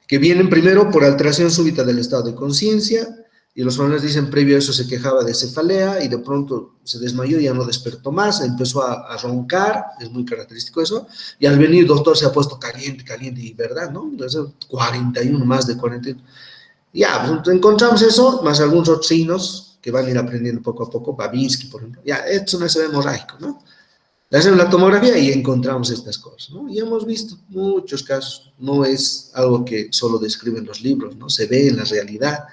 Speaker 1: que vienen primero por alteración súbita del estado de conciencia y los familiares dicen previo a eso se quejaba de cefalea y de pronto se desmayó y ya no despertó más, empezó a roncar, es muy característico eso, y al venir doctor se ha puesto caliente, caliente y verdad, ¿no? Entonces 41, más de 41. Ya, pues encontramos eso, más algunos otros signos que van a ir aprendiendo poco a poco, Babinski, por ejemplo. Ya, esto no es hemorrágico, ¿no? Le hacemos la tomografía y encontramos estas cosas, ¿no? Y hemos visto muchos casos, no es algo que solo describen los libros, ¿no? Se ve en la realidad,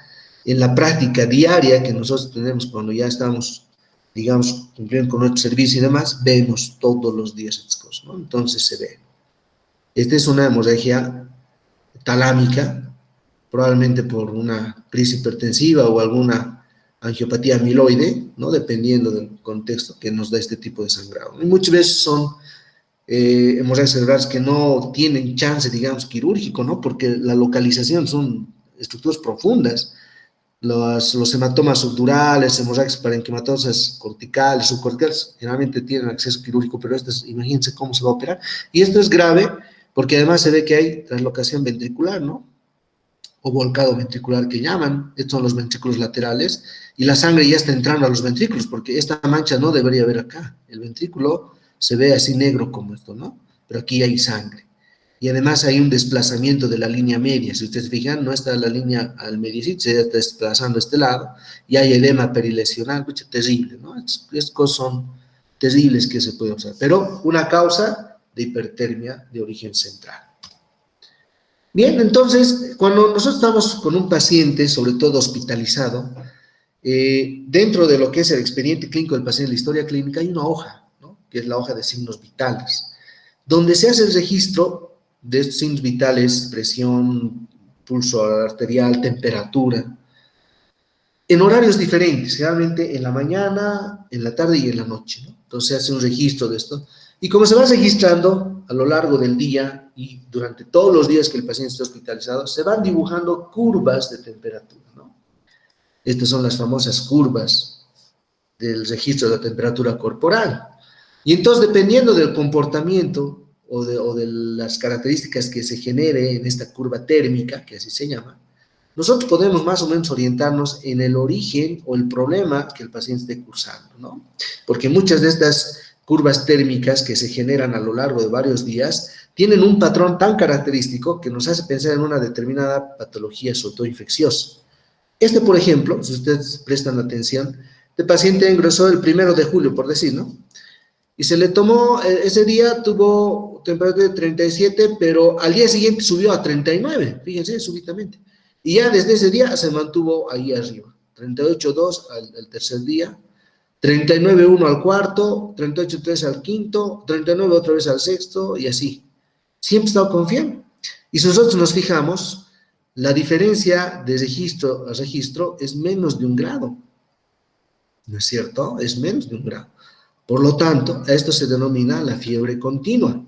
Speaker 1: en la práctica diaria que nosotros tenemos cuando ya estamos, digamos, cumpliendo con nuestro servicio y demás, vemos todos los días estas cosas, ¿no? Entonces se ve. Esta es una hemorragia talámica, probablemente por una crisis hipertensiva o alguna angiopatía amiloide, ¿no? Dependiendo del contexto que nos da este tipo de sangrado. Y muchas veces son hemorragias cerebrales que no tienen chance, digamos, quirúrgico, ¿no? Porque la localización son estructuras profundas. Los hematomas subdurales, hemorragias parenquimatosas corticales, subcorticales, generalmente tienen acceso quirúrgico, pero estas, imagínense cómo se va a operar. Y esto es grave porque además se ve que hay translocación ventricular, ¿no? O volcado ventricular que llaman, estos son los ventrículos laterales, y la sangre ya está entrando a los ventrículos, porque esta mancha no debería haber acá, el ventrículo se ve así negro como esto, ¿no? Pero aquí hay sangre, y además hay un desplazamiento de la línea media, si ustedes se fijan, no está la línea al mediecito, se está desplazando a este lado, y hay edema perilesional, mucho terrible, ¿no? Estas cosas son terribles que se pueden observar, pero una causa de hipertermia de origen central. Bien, entonces, cuando nosotros estamos con un paciente, sobre todo hospitalizado, dentro de lo que es el expediente clínico del paciente, la historia clínica, hay una hoja, ¿no? Que es la hoja de signos vitales, donde se hace el registro de estos signos vitales, presión, pulso arterial, temperatura, en horarios diferentes, generalmente en la mañana, en la tarde y en la noche, ¿no? Entonces se hace un registro de esto. Y como se va registrando a lo largo del día y durante todos los días que el paciente está hospitalizado, se van dibujando curvas de temperatura, ¿no? Estas son las famosas curvas del registro de la temperatura corporal. Y entonces, dependiendo del comportamiento o de las características que se genere en esta curva térmica, que así se llama, nosotros podemos más o menos orientarnos en el origen o el problema que el paciente esté cursando, ¿no? Porque muchas de estas curvas térmicas que se generan a lo largo de varios días tienen un patrón tan característico que nos hace pensar en una determinada patología, sobre todo infecciosa. Este, por ejemplo, si ustedes prestan atención, este paciente ingresó el 1 de julio, por decir, ¿no? Y se le tomó, ese día tuvo temperatura de 37, pero al día siguiente subió a 39, fíjense, súbitamente. Y ya desde ese día se mantuvo ahí arriba. 38,2 al tercer día, 39,1 al cuarto, 38,3 al quinto, 39 otra vez al sexto, y así. Siempre he estado confiando. Y si nosotros nos fijamos, la diferencia de registro a registro es menos de 1 grado. ¿No es cierto? Es menos de 1 grado. Por lo tanto, a esto se denomina la fiebre continua.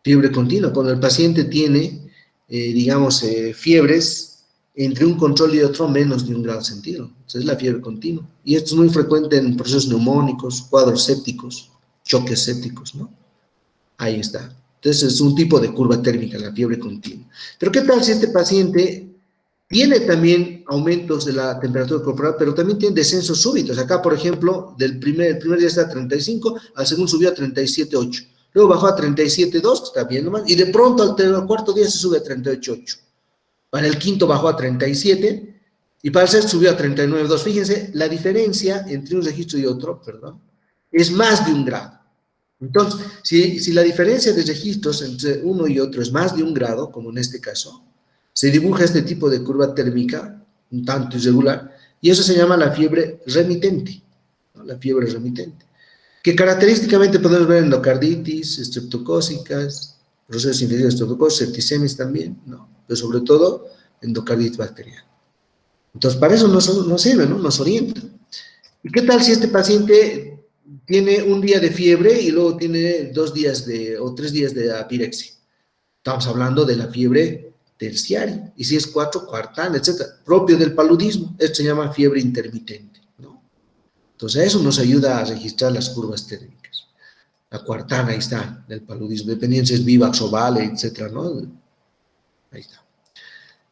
Speaker 1: Fiebre continua, cuando el paciente tiene, digamos, fiebres entre un control y otro menos de 1 grado centígrado. Entonces es la fiebre continua. Y esto es muy frecuente en procesos neumónicos, cuadros sépticos, choques sépticos, ¿no? Ahí está. Entonces es un tipo de curva térmica, la fiebre continua. Pero ¿qué tal si este paciente tiene también aumentos de la temperatura corporal, pero también tiene descensos súbitos? Acá, por ejemplo, el primer día está a 35, al segundo subió a 37,8. Luego bajó a 37,2, que está bien nomás, y de pronto al cuarto día se sube a 38,8. Para el quinto bajó a 37, y para el sexto subió a 39,2. Fíjense, la diferencia entre un registro y otro, perdón, es más de 1 grado. Entonces, si la diferencia de registros entre uno y otro es más de 1 grado, como en este caso, se dibuja este tipo de curva térmica, un tanto irregular, y eso se llama la fiebre remitente, ¿no? La fiebre remitente, que característicamente podemos ver endocarditis, estreptocócicas, procesos infecciosos estreptocócicos, septicemias también, ¿no? Pero sobre todo endocarditis bacteriana. Entonces, para eso nos sirve, ¿no? Nos orienta. ¿Y qué tal si este paciente tiene un día de fiebre y luego tiene 2 días o 3 días de apirexia? Estamos hablando de la fiebre terciaria, y si es 4, cuartal, etcétera, propio del paludismo. Esto se llama fiebre intermitente, ¿no? Entonces, eso nos ayuda a registrar las curvas térmicas. La cuartana, ahí está, del paludismo, dependiendo si es Vivax o Vale, etcétera, ¿no? Ahí está.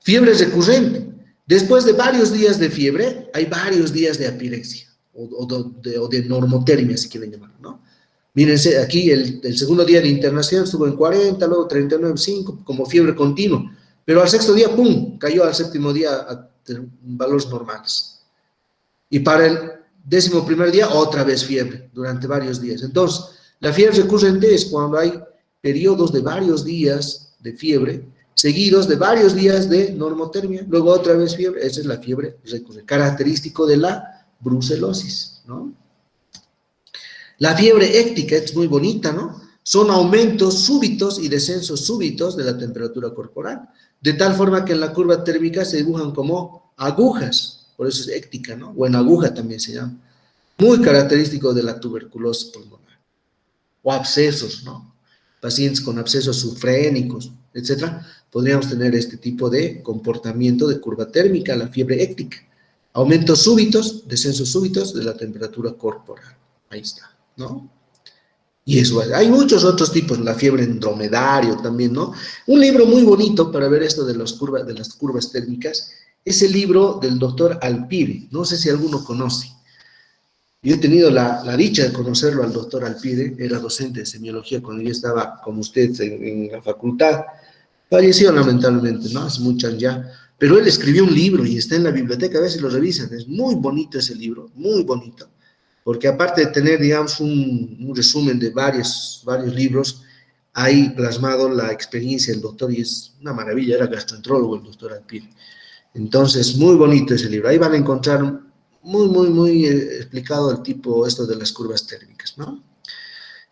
Speaker 1: Fiebre recurrente. Después de varios días de fiebre, hay varios días de apirexia, o de normotermia, si quieren llamarlo, ¿no? Mírense, aquí el segundo día de internación estuvo en 40, luego 39,5, como fiebre continua, pero al sexto día, ¡pum!, cayó al séptimo día a valores normales. Y para el 11º día, otra vez fiebre, durante varios días. Entonces, la fiebre recurrente es cuando hay periodos de varios días de fiebre, seguidos de varios días de normotermia, luego otra vez fiebre. Esa es la fiebre recurrente, característico de la brucelosis, ¿no? La fiebre éctica es muy bonita, ¿no? Son aumentos súbitos y descensos súbitos de la temperatura corporal, de tal forma que en la curva térmica se dibujan como agujas, por eso es éctica, ¿no? O en aguja también se llama. Muy característico de la tuberculosis pulmonar. O abscesos, ¿no? Pacientes con abscesos sufrénicos, etcétera, podríamos tener este tipo de comportamiento de curva térmica, la fiebre éctica. Aumentos súbitos, descensos súbitos de la temperatura corporal. Ahí está, ¿no? Y eso, hay muchos otros tipos, la fiebre en dromedario también, ¿no? Un libro muy bonito para ver esto de las curvas térmicas es el libro del doctor Alpide. No sé si alguno conoce. Yo he tenido la dicha de conocerlo al doctor Alpide, era docente de semiología cuando yo estaba con usted en la facultad. Falleció lamentablemente, ¿no? Hace muchos ya. Pero él escribió un libro y está en la biblioteca, a ver si lo revisan. Es muy bonito ese libro, muy bonito. Porque aparte de tener, digamos, un resumen de varios libros, hay plasmado la experiencia del doctor y es una maravilla, era gastroenterólogo el doctor Alpide. Entonces, muy bonito ese libro. Ahí van a encontrar muy explicado el tipo esto de las curvas térmicas, ¿no?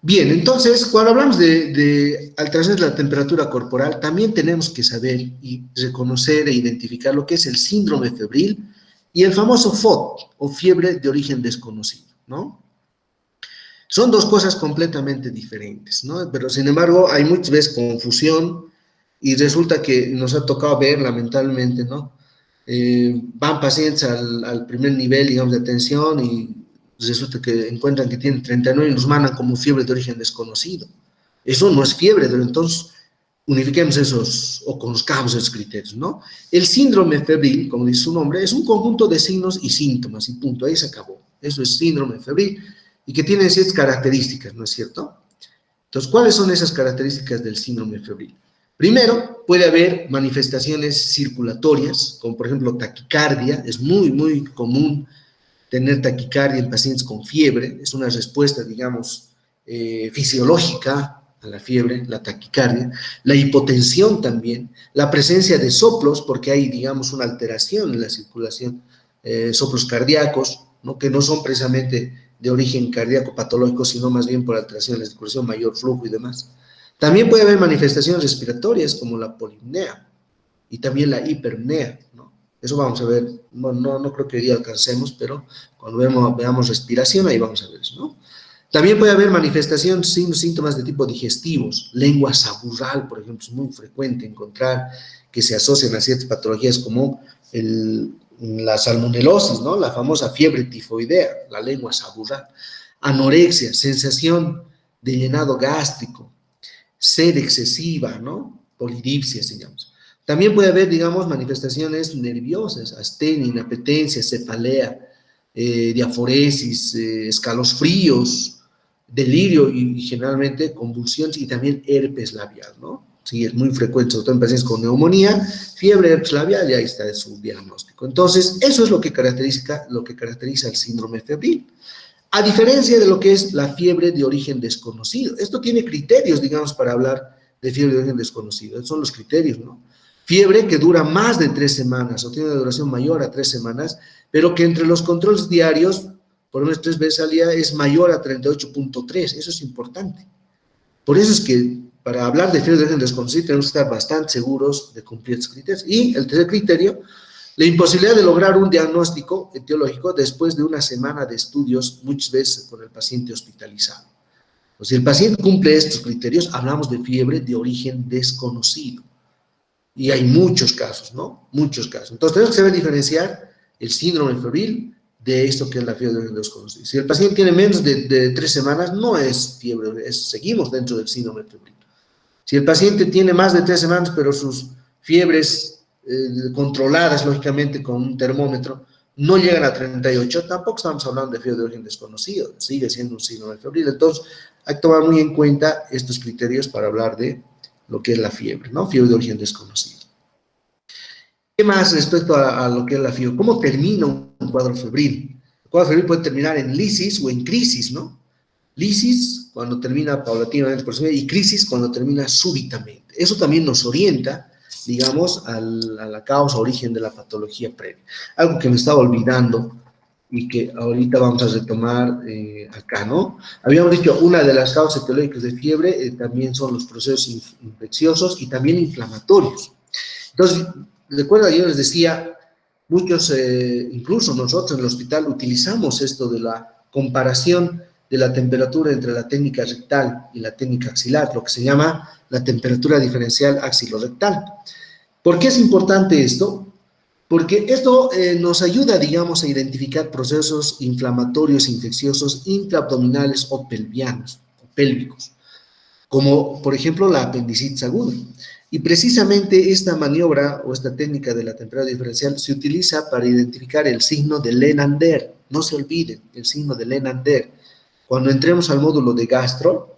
Speaker 1: Bien, entonces, cuando hablamos de alteraciones de la temperatura corporal, también tenemos que saber y reconocer e identificar lo que es el síndrome febril y el famoso FOD, o fiebre de origen desconocido, ¿no? Son dos cosas completamente diferentes, ¿no? Pero, sin embargo, hay muchas veces confusión y resulta que nos ha tocado ver, lamentablemente, ¿no? Van pacientes al primer nivel, digamos, de atención y resulta que encuentran que tienen 39 y los mandan como fiebre de origen desconocido. Eso no es fiebre, pero entonces unifiquemos esos o conozcamos esos criterios, ¿no? El síndrome febril, como dice su nombre, es un conjunto de signos y síntomas y punto, ahí se acabó. Eso es síndrome febril y que tiene ciertas características, ¿no es cierto? Entonces, ¿cuáles son esas características del síndrome febril? Primero, puede haber manifestaciones circulatorias, como por ejemplo taquicardia. Es muy común tener taquicardia en pacientes con fiebre. Es una respuesta, digamos, fisiológica a la fiebre, la taquicardia. La hipotensión también. La presencia de soplos, porque hay, digamos, una alteración en la circulación, soplos cardíacos, ¿no? Que no son precisamente de origen cardíaco patológico, sino más bien por alteración de la circulación, mayor flujo y demás. También puede haber manifestaciones respiratorias como la polipnea y también la hiperpnea, ¿no? Eso vamos a ver, no creo que hoy día alcancemos, pero cuando veamos respiración, ahí vamos a ver eso, ¿no? También puede haber manifestación, síntomas de tipo digestivos, lengua saburral, por ejemplo, es muy frecuente encontrar que se asocian a ciertas patologías como la salmonelosis, ¿no? La famosa fiebre tifoidea, la lengua saburral, anorexia, sensación de llenado gástrico, sed excesiva, ¿no? Polidipsia, digamos. También puede haber, digamos, manifestaciones nerviosas, astenia, inapetencia, cefalea, diaforesis, escalofríos, delirio y generalmente convulsiones y también herpes labial, ¿no? Sí, es muy frecuente, sobre todo en pacientes con neumonía, fiebre, herpes labial, y ahí está su diagnóstico. Entonces, eso es lo que caracteriza el síndrome febril. A diferencia de lo que es la fiebre de origen desconocido. Esto tiene criterios, digamos, para hablar de fiebre de origen desconocido. Estos son los criterios, ¿no? Fiebre que dura más de 3 semanas o tiene una duración mayor a 3 semanas, pero que entre los controles diarios, por lo menos 3 veces al día, es mayor a 38.3. Eso es importante. Por eso es que para hablar de fiebre de origen desconocido tenemos que estar bastante seguros de cumplir estos criterios. Y el tercer criterio, la imposibilidad de lograr un diagnóstico etiológico después de una semana de estudios, muchas veces con el paciente hospitalizado. O si el paciente cumple estos criterios, hablamos de fiebre de origen desconocido. Y hay muchos casos, ¿no? Muchos casos. Entonces, tenemos que saber diferenciar el síndrome febril de esto que es la fiebre de origen desconocido. Si el paciente tiene menos de 3 semanas, no es fiebre, seguimos dentro del síndrome febril. Si el paciente tiene más de 3 semanas, pero sus fiebres controladas, lógicamente, con un termómetro, no llegan a 38, tampoco estamos hablando de fiebre de origen desconocido, sigue siendo un síndrome febril. Entonces, hay que tomar muy en cuenta estos criterios para hablar de lo que es la fiebre, ¿no? Fiebre de origen desconocido. ¿Qué más respecto a lo que es la fiebre? ¿Cómo termina un cuadro febril? El cuadro febril puede terminar en lisis o en crisis, ¿no? Lisis cuando termina paulatinamente por y crisis cuando termina súbitamente. Eso también nos orienta, digamos, a la causa, origen de la patología previa. Algo que me estaba olvidando y que ahorita vamos a retomar acá, ¿no? Habíamos dicho, una de las causas etiológicas de fiebre también son los procesos infecciosos y también inflamatorios. Entonces, recuerda, yo les decía, muchos, incluso nosotros en el hospital, utilizamos esto de la comparación de la temperatura entre la técnica rectal y la técnica axilar, lo que se llama la temperatura diferencial axilorectal. ¿Por qué es importante esto? Porque esto nos ayuda, digamos, a identificar procesos inflamatorios infecciosos intraabdominales o pelvianos, o pélvicos, como por ejemplo la apendicitis aguda. Y precisamente esta maniobra o esta técnica de la temperatura diferencial se utiliza para identificar el signo de Lenander. No se olviden, el signo de Lenander. Cuando entremos al módulo de gastro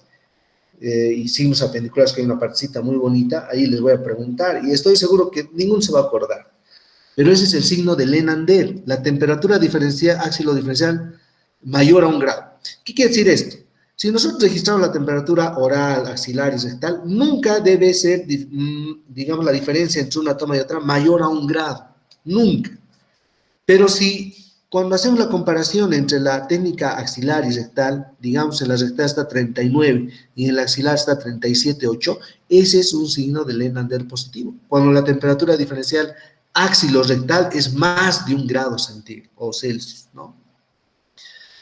Speaker 1: y signos apendiculares, que hay una partecita muy bonita, ahí les voy a preguntar y estoy seguro que ninguno se va a acordar. Pero ese es el signo de Lenander, la temperatura diferencial, axilo-diferencial mayor a 1 grado. ¿Qué quiere decir esto? Si nosotros registramos la temperatura oral, axilar y rectal, nunca debe ser, digamos, la diferencia entre una toma y otra mayor a 1 grado. Nunca. Pero si cuando hacemos la comparación entre la técnica axilar y rectal, digamos, en la rectal está 39 y en la axilar está 37,8, ese es un signo de Lenander positivo. Cuando la temperatura diferencial axilo-rectal es más de 1 grado centígrado o Celsius, ¿no?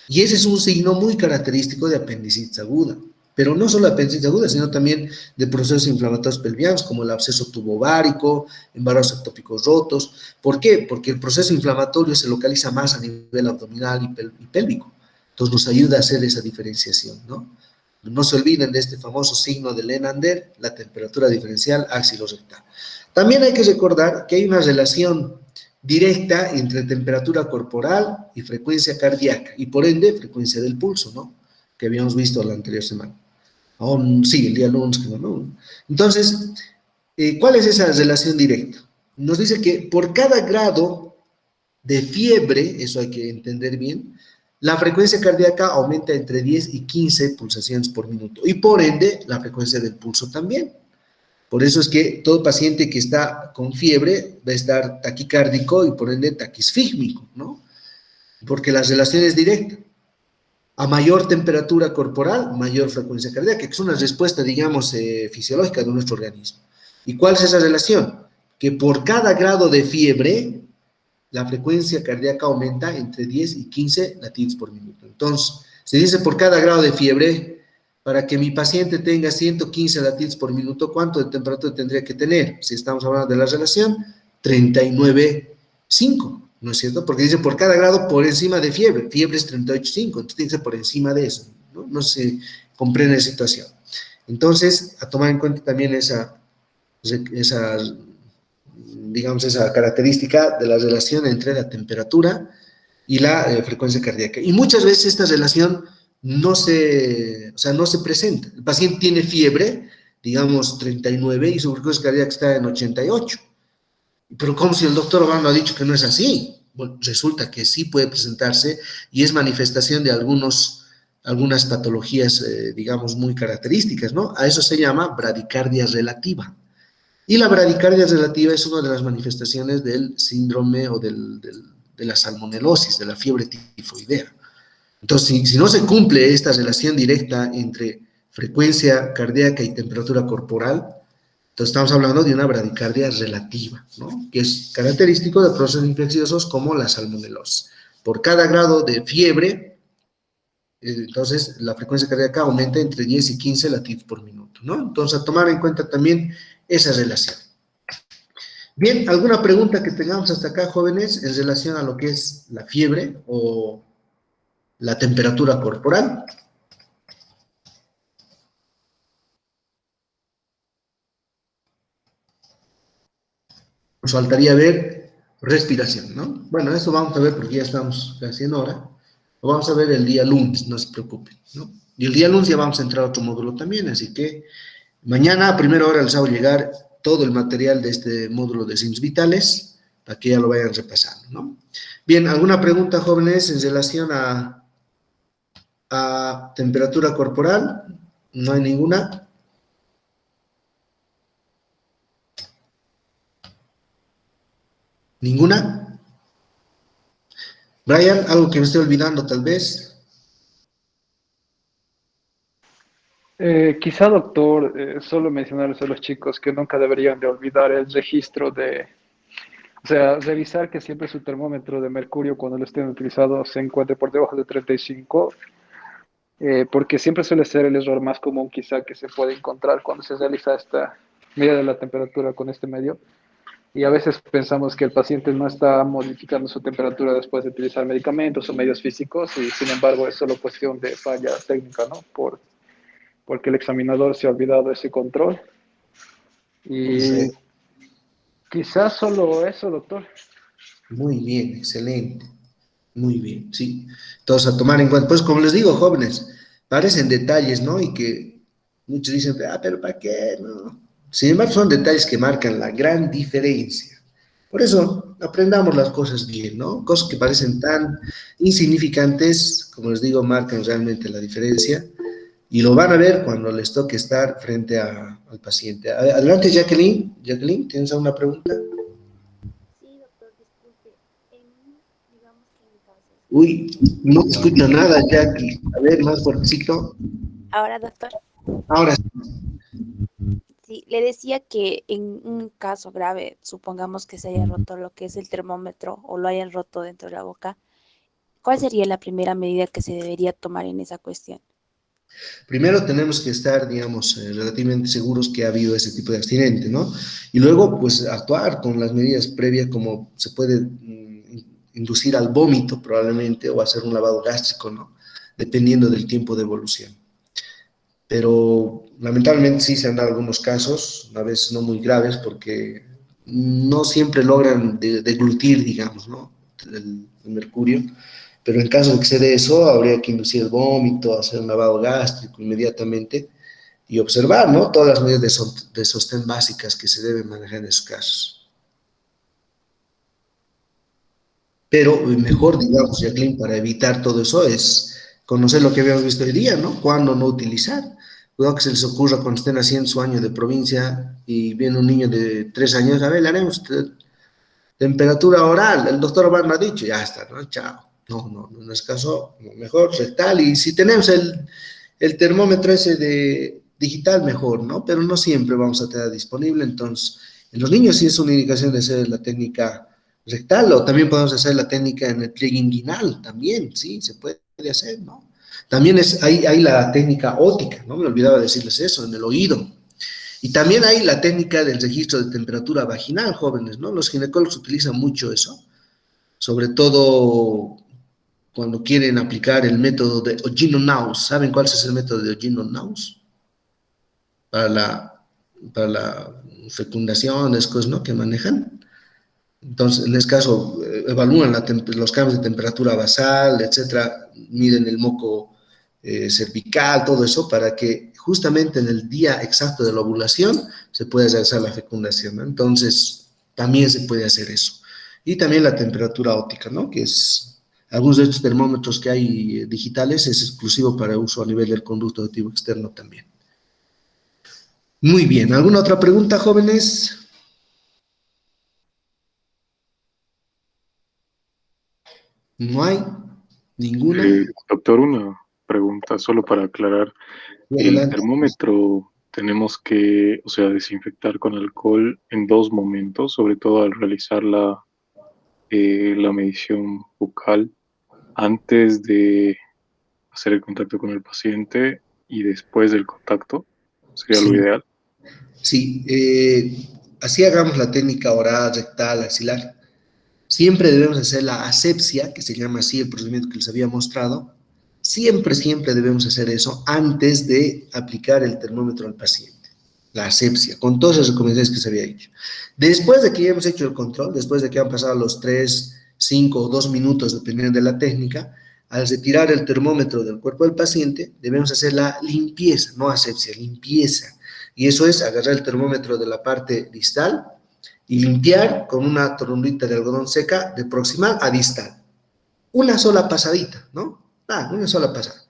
Speaker 1: Y ese es un signo muy característico de apendicitis aguda. Pero no solo apendicitis aguda, sino también de procesos inflamatorios pelvianos, como el absceso tubovárico, embarazos ectópicos rotos. ¿Por qué? Porque el proceso inflamatorio se localiza más a nivel abdominal y pélvico. Entonces nos ayuda a hacer esa diferenciación, ¿no? No se olviden de este famoso signo de Lenander, la temperatura diferencial axilo-rectal. También hay que recordar que hay una relación directa entre temperatura corporal y frecuencia cardíaca, y por ende frecuencia del pulso, ¿no? Que habíamos visto la anterior semana. Sí, el día lunes, ¿no? Entonces, ¿Cuál es esa relación directa? Nos dice que por cada grado de fiebre, eso hay que entender bien, la frecuencia cardíaca aumenta entre 10 y 15 pulsaciones por minuto y por ende la frecuencia del pulso también. Por eso es que todo paciente que está con fiebre va a estar taquicárdico y por ende taquisfígmico, ¿no? Porque la relación es directa. A mayor temperatura corporal, mayor frecuencia cardíaca, que es una respuesta, digamos, fisiológica de nuestro organismo. ¿Y cuál es esa relación? Que por cada grado de fiebre, la frecuencia cardíaca aumenta entre 10 y 15 latidos por minuto. Entonces, se dice por cada grado de fiebre, para que mi paciente tenga 115 latidos por minuto, ¿cuánto de temperatura tendría que tener? Si estamos hablando de la relación, 39,5, ¿no es cierto? Porque dice por cada grado por encima de fiebre. Fiebre es 38,5, entonces tiene que ser por encima de eso, ¿no? No se comprende la situación. Entonces, a tomar en cuenta también esa digamos, esa característica de la relación entre la temperatura y la frecuencia cardíaca. Y muchas veces esta relación o sea, no se presenta. El paciente tiene fiebre, digamos 39, y su frecuencia cardíaca está en 88. Pero como si el doctor Obama ha dicho que no es así. Bueno, resulta que sí puede presentarse y es manifestación de algunas patologías, digamos, muy características, ¿no? A eso se llama bradicardia relativa. Y la bradicardia relativa es una de las manifestaciones del síndrome o de la salmonelosis, de la fiebre tifoidea. Entonces, si no se cumple esta relación directa entre frecuencia cardíaca y temperatura corporal, entonces estamos hablando de una bradicardia relativa, ¿no? Que es característico de procesos infecciosos como la salmonelosis. Por cada grado de fiebre, entonces la frecuencia cardíaca aumenta entre 10 y 15 latidos por minuto, ¿no? Entonces, a tomar en cuenta también esa relación. Bien, ¿alguna pregunta que tengamos hasta acá, jóvenes, en relación a lo que es la fiebre o la temperatura corporal? Nos faltaría ver respiración, ¿no? Bueno, eso vamos a ver porque ya estamos casi en hora. Lo vamos a ver el día lunes, no se preocupen, ¿no? Y el día lunes ya vamos a entrar a otro módulo también, así que mañana a primera hora les hago llegar todo el material de este módulo de signos vitales para que ya lo vayan repasando, ¿no? Bien, ¿alguna pregunta, jóvenes, en relación a temperatura corporal? ¿No hay ninguna? ¿Ninguna? Brian, algo que me estoy olvidando tal vez.
Speaker 2: Quizá, doctor, solo mencionarles a los chicos que nunca deberían de olvidar el registro o sea, revisar que siempre su termómetro de mercurio cuando lo estén utilizando se encuentre por debajo de 35, porque siempre suele ser el error más común quizá que se puede encontrar cuando se realiza esta medida de la temperatura con este medio. Y a veces pensamos que el paciente no está modificando su temperatura después de utilizar medicamentos o medios físicos y sin embargo es solo cuestión de falla técnica, ¿no? Porque el examinador se ha olvidado ese control. Y
Speaker 1: Correcto.
Speaker 2: quizás solo eso, doctor.
Speaker 1: Muy bien, excelente. Muy bien, sí. Entonces, a tomar en cuenta, pues como les digo, jóvenes, parecen detalles, ¿no? Y que muchos dicen, pero ¿para qué? No. Sin embargo, son detalles que marcan la gran diferencia. Por eso, aprendamos las cosas bien, ¿no? Cosas que parecen tan insignificantes, como les digo, marcan realmente la diferencia y lo van a ver cuando les toque estar frente al paciente. Adelante, Jacqueline. Jacqueline, ¿tienes alguna pregunta?
Speaker 5: Sí, doctor, disculpe. Digamos que en casos
Speaker 1: Uy, no te escucho nada, Jackie. A ver, más fuertecito.
Speaker 5: Ahora, doctor,
Speaker 1: Ahora sí.
Speaker 5: sí, le decía que en un caso grave, supongamos que se haya roto lo que es el termómetro o lo hayan roto dentro de la boca, ¿cuál sería la primera medida que se debería tomar en esa cuestión?
Speaker 1: Primero tenemos que estar, digamos, relativamente seguros que ha habido ese tipo de accidente, ¿no? Y luego, pues, actuar con las medidas previas, como se puede inducir al vómito probablemente o hacer un lavado gástrico, ¿no? Dependiendo del tiempo de evolución. Pero lamentablemente sí se han dado algunos casos, a veces no muy graves, porque no siempre logran deglutir, digamos, ¿no? El mercurio. Pero en caso de que se dé eso, habría que inducir el vómito, hacer un lavado gástrico inmediatamente y observar, ¿no? Todas las medidas de sostén básicas que se deben manejar en esos casos. Pero mejor, digamos, Jacqueline, para evitar todo eso es conocer lo que habíamos visto hoy día, ¿no? Cuándo no utilizar. Cuidado que se les ocurra cuando estén haciendo su año de provincia y viene un niño de 3 años, a ver, le haremos temperatura oral. El doctor Obama ha dicho, ya está, ¿no? Chao. No, no, no es caso, mejor rectal. Y si tenemos el termómetro ese de digital, mejor, ¿no? Pero no siempre vamos a tener disponible. Entonces, en los niños sí es una indicación de hacer la técnica rectal, o también podemos hacer la técnica en el pliegue inguinal, también, sí, se puede hacer, ¿no? También hay la técnica óptica, ¿no? Me olvidaba decirles eso, en el oído. Y también hay la técnica del registro de temperatura vaginal, jóvenes, ¿no? Los ginecólogos utilizan mucho eso, sobre todo cuando quieren aplicar el método de Ogino-Naus. ¿Saben cuál es el método de Ogino-Naus? Para la fecundación, es cosas, ¿no? Que manejan. Entonces, en este caso, evalúan los cambios de temperatura basal, etcétera, miden el moco cervical, todo eso, para que justamente en el día exacto de la ovulación se pueda realizar la fecundación, ¿no? Entonces, también se puede hacer eso. Y también la temperatura óptica, ¿no? Que es, algunos de estos termómetros que hay digitales es exclusivo para uso a nivel del conducto auditivo externo también. Muy bien, ¿alguna otra pregunta, jóvenes? ¿No hay ninguna?
Speaker 6: Doctor, una pregunta solo para aclarar. El
Speaker 1: Adelante.
Speaker 6: termómetro tenemos que, o sea, desinfectar con alcohol en dos momentos, sobre todo al realizar la medición bucal, antes de hacer el contacto con el paciente y después del contacto, sería lo
Speaker 1: Sí,
Speaker 6: ideal.
Speaker 1: sí. Así hagamos la técnica oral, rectal, axilar. Siempre debemos hacer la asepsia, que se llama así el procedimiento que les había mostrado. Siempre, siempre debemos hacer eso antes de aplicar el termómetro al paciente. La asepsia, con todas las recomendaciones que se había hecho. Después de que ya hemos hecho el control, después de que han pasado los 3, 5 o 2 minutos, dependiendo de la técnica, al retirar el termómetro del cuerpo del paciente, debemos hacer la limpieza, no asepsia, limpieza. Y eso es agarrar el termómetro de la parte distal y limpiar con una torundita de algodón seca de proximal a distal. Una sola pasadita, ¿no? Una sola pasada.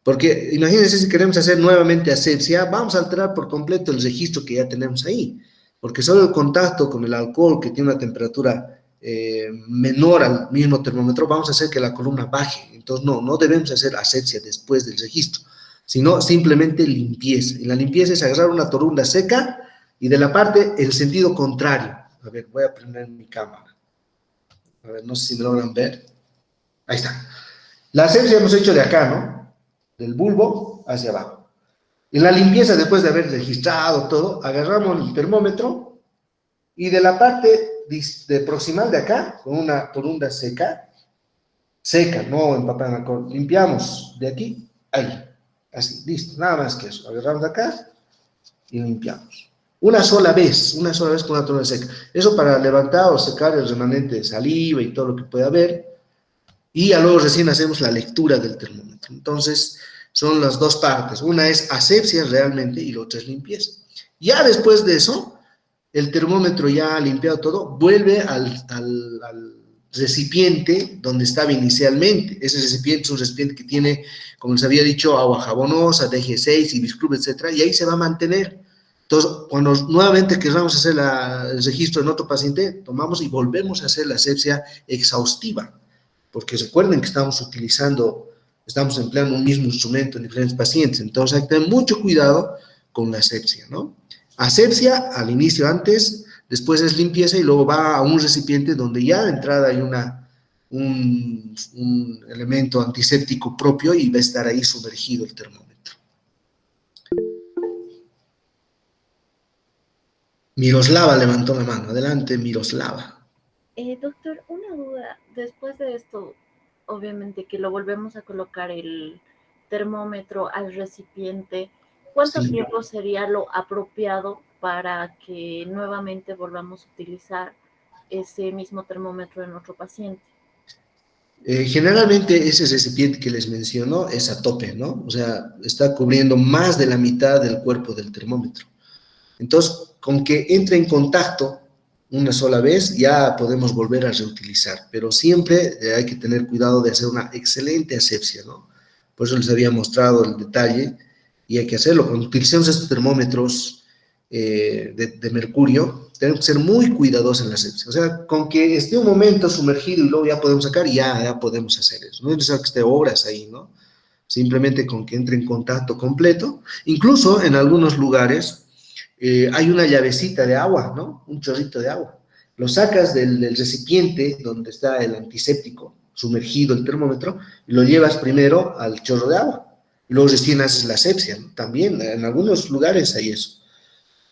Speaker 1: Porque imagínense si queremos hacer nuevamente asepsia, vamos a alterar por completo el registro que ya tenemos ahí. Porque solo el contacto con el alcohol, que tiene una temperatura menor al mismo termómetro, vamos a hacer que la columna baje. Entonces, no debemos hacer asepsia después del registro, sino simplemente limpieza. Y la limpieza es agarrar una torunda seca y de la parte, el sentido contrario. A ver, voy a prender mi cámara. A ver, no sé si me logran ver. Ahí está. La asepsia hemos hecho de acá, ¿no? Del bulbo hacia abajo. En la limpieza, después de haber registrado todo, agarramos el termómetro y de la parte de proximal de acá, con una torunda seca, no empapada en alcohol, limpiamos de aquí a ahí. Así, listo, nada más que eso. Agarramos de acá y limpiamos. Una sola vez con una torunda seca. Eso para levantar o secar el remanente de saliva y todo lo que pueda haber. Y ya luego recién hacemos la lectura del termómetro. Entonces, son las dos partes. Una es asepsia realmente y la otra es limpieza. Ya después de eso, el termómetro ya limpiado todo, vuelve al recipiente donde estaba inicialmente. Ese recipiente es un recipiente que tiene, como les había dicho, agua jabonosa, DG6, Ibisclub, etcétera, y ahí se va a mantener. Entonces, cuando nuevamente queramos hacer el registro en otro paciente, tomamos y volvemos a hacer la asepsia exhaustiva, porque recuerden que estamos empleando un mismo instrumento en diferentes pacientes, entonces hay que tener mucho cuidado con la asepsia, ¿no? Asepsia al inicio antes, después es limpieza y luego va a un recipiente donde ya de entrada hay un elemento antiséptico propio y va a estar ahí sumergido el termómetro. Miroslava levantó la mano. Adelante, Miroslava.
Speaker 7: Doctor, una duda. Después de esto, obviamente que lo volvemos a colocar el termómetro al recipiente, ¿cuánto
Speaker 1: Sí.
Speaker 7: tiempo sería lo apropiado para que nuevamente volvamos a utilizar ese mismo termómetro en otro paciente?
Speaker 1: Generalmente ese recipiente que les menciono es a tope, ¿no? O sea, está cubriendo más de la mitad del cuerpo del termómetro. Entonces, con que entre en contacto una sola vez, ya podemos volver a reutilizar, pero siempre hay que tener cuidado de hacer una excelente asepsia, ¿no? Por eso les había mostrado el detalle y hay que hacerlo. Cuando utilizamos estos termómetros de mercurio, tenemos que ser muy cuidadosos en la asepsia. O sea, con que esté un momento sumergido y luego ya podemos sacar, ya podemos hacer eso. No es necesario que esté horas ahí, ¿no? Simplemente con que entre en contacto completo. Incluso en algunos lugares hay una llavecita de agua, ¿no? Un chorrito de agua. Lo sacas del recipiente donde está el antiséptico, sumergido el termómetro, y lo llevas primero al chorro de agua. Y luego recién haces la asepsia, ¿no? También en algunos lugares hay eso.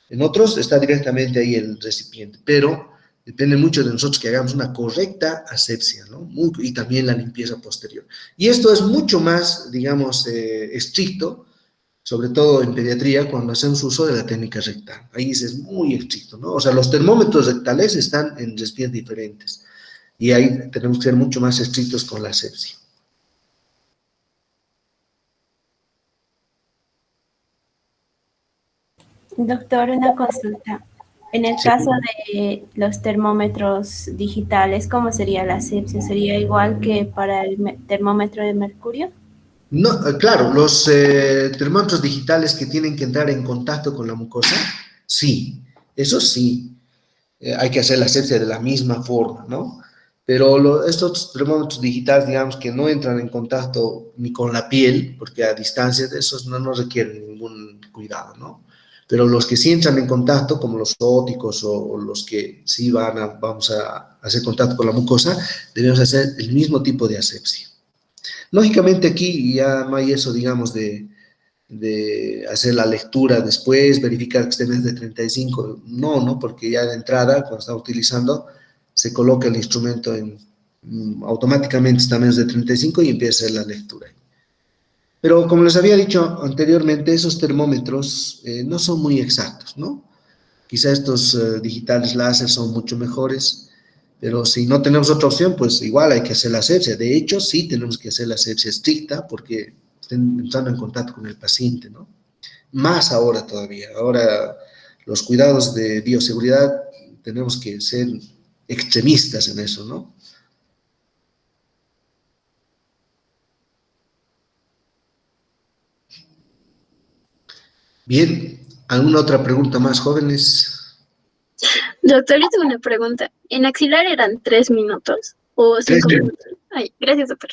Speaker 1: En otros está directamente ahí el recipiente, pero depende mucho de nosotros que hagamos una correcta asepsia, ¿no? Y también la limpieza posterior. Y esto es mucho más, digamos, estricto, sobre todo en pediatría, cuando hacemos uso de la técnica rectal. Ahí es muy estricto, ¿no? O sea, los termómetros rectales están en recipientes diferentes y ahí tenemos que ser mucho más estrictos con la asepsia.
Speaker 8: Doctor, una consulta. En el
Speaker 1: Sí.
Speaker 8: caso de los termómetros digitales, ¿cómo sería la asepsia? ¿Sería igual que para el termómetro de mercurio?
Speaker 1: No, claro, los termómetros digitales que tienen que entrar en contacto con la mucosa, sí, eso sí, hay que hacer la asepsia de la misma forma, ¿no? Pero estos termómetros digitales, digamos, que no entran en contacto ni con la piel, porque a distancia de esos no requieren ningún cuidado, ¿no? Pero los que sí entran en contacto, como los ópticos o los que sí vamos a hacer contacto con la mucosa, debemos hacer el mismo tipo de asepsia. Lógicamente aquí ya no hay eso, digamos, de hacer la lectura después, verificar que esté menos de 35, no, porque ya de entrada, cuando está utilizando, se coloca el instrumento automáticamente está menos de 35 y empieza a hacer la lectura. Pero como les había dicho anteriormente, esos termómetros no son muy exactos, ¿no? Quizá estos digitales láser son mucho mejores, pero si no tenemos otra opción, pues igual hay que hacer la asepsia. De hecho, sí tenemos que hacer la asepsia estricta porque estén entrando en contacto con el paciente, ¿no? Más ahora todavía. Ahora los cuidados de bioseguridad tenemos que ser extremistas en eso, ¿no? Bien, ¿alguna otra pregunta más, jóvenes?
Speaker 4: Doctor, yo tengo una pregunta. ¿En axilar eran 3 minutos o 5 minutos? Ay, gracias, doctor.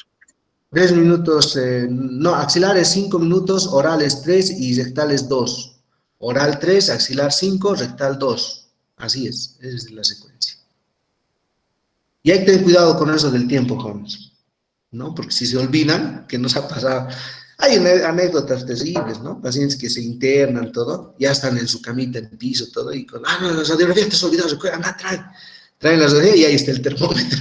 Speaker 1: 3 minutos, no, axilar es 5 minutos, oral es 3 y rectal es 2. Oral 3, axilar 5, rectal 2. Así es, esa es la secuencia. Y hay que tener cuidado con eso del tiempo, jóvenes, ¿no? Porque si se olvidan, que nos ha pasado, hay anécdotas terribles, ¿no? Pacientes que se internan, todo, ya están en su camita, en el piso, todo, y con, no, las radiografías te has olvidado, recuerda, anda, traen las radiografías y ahí está el termómetro.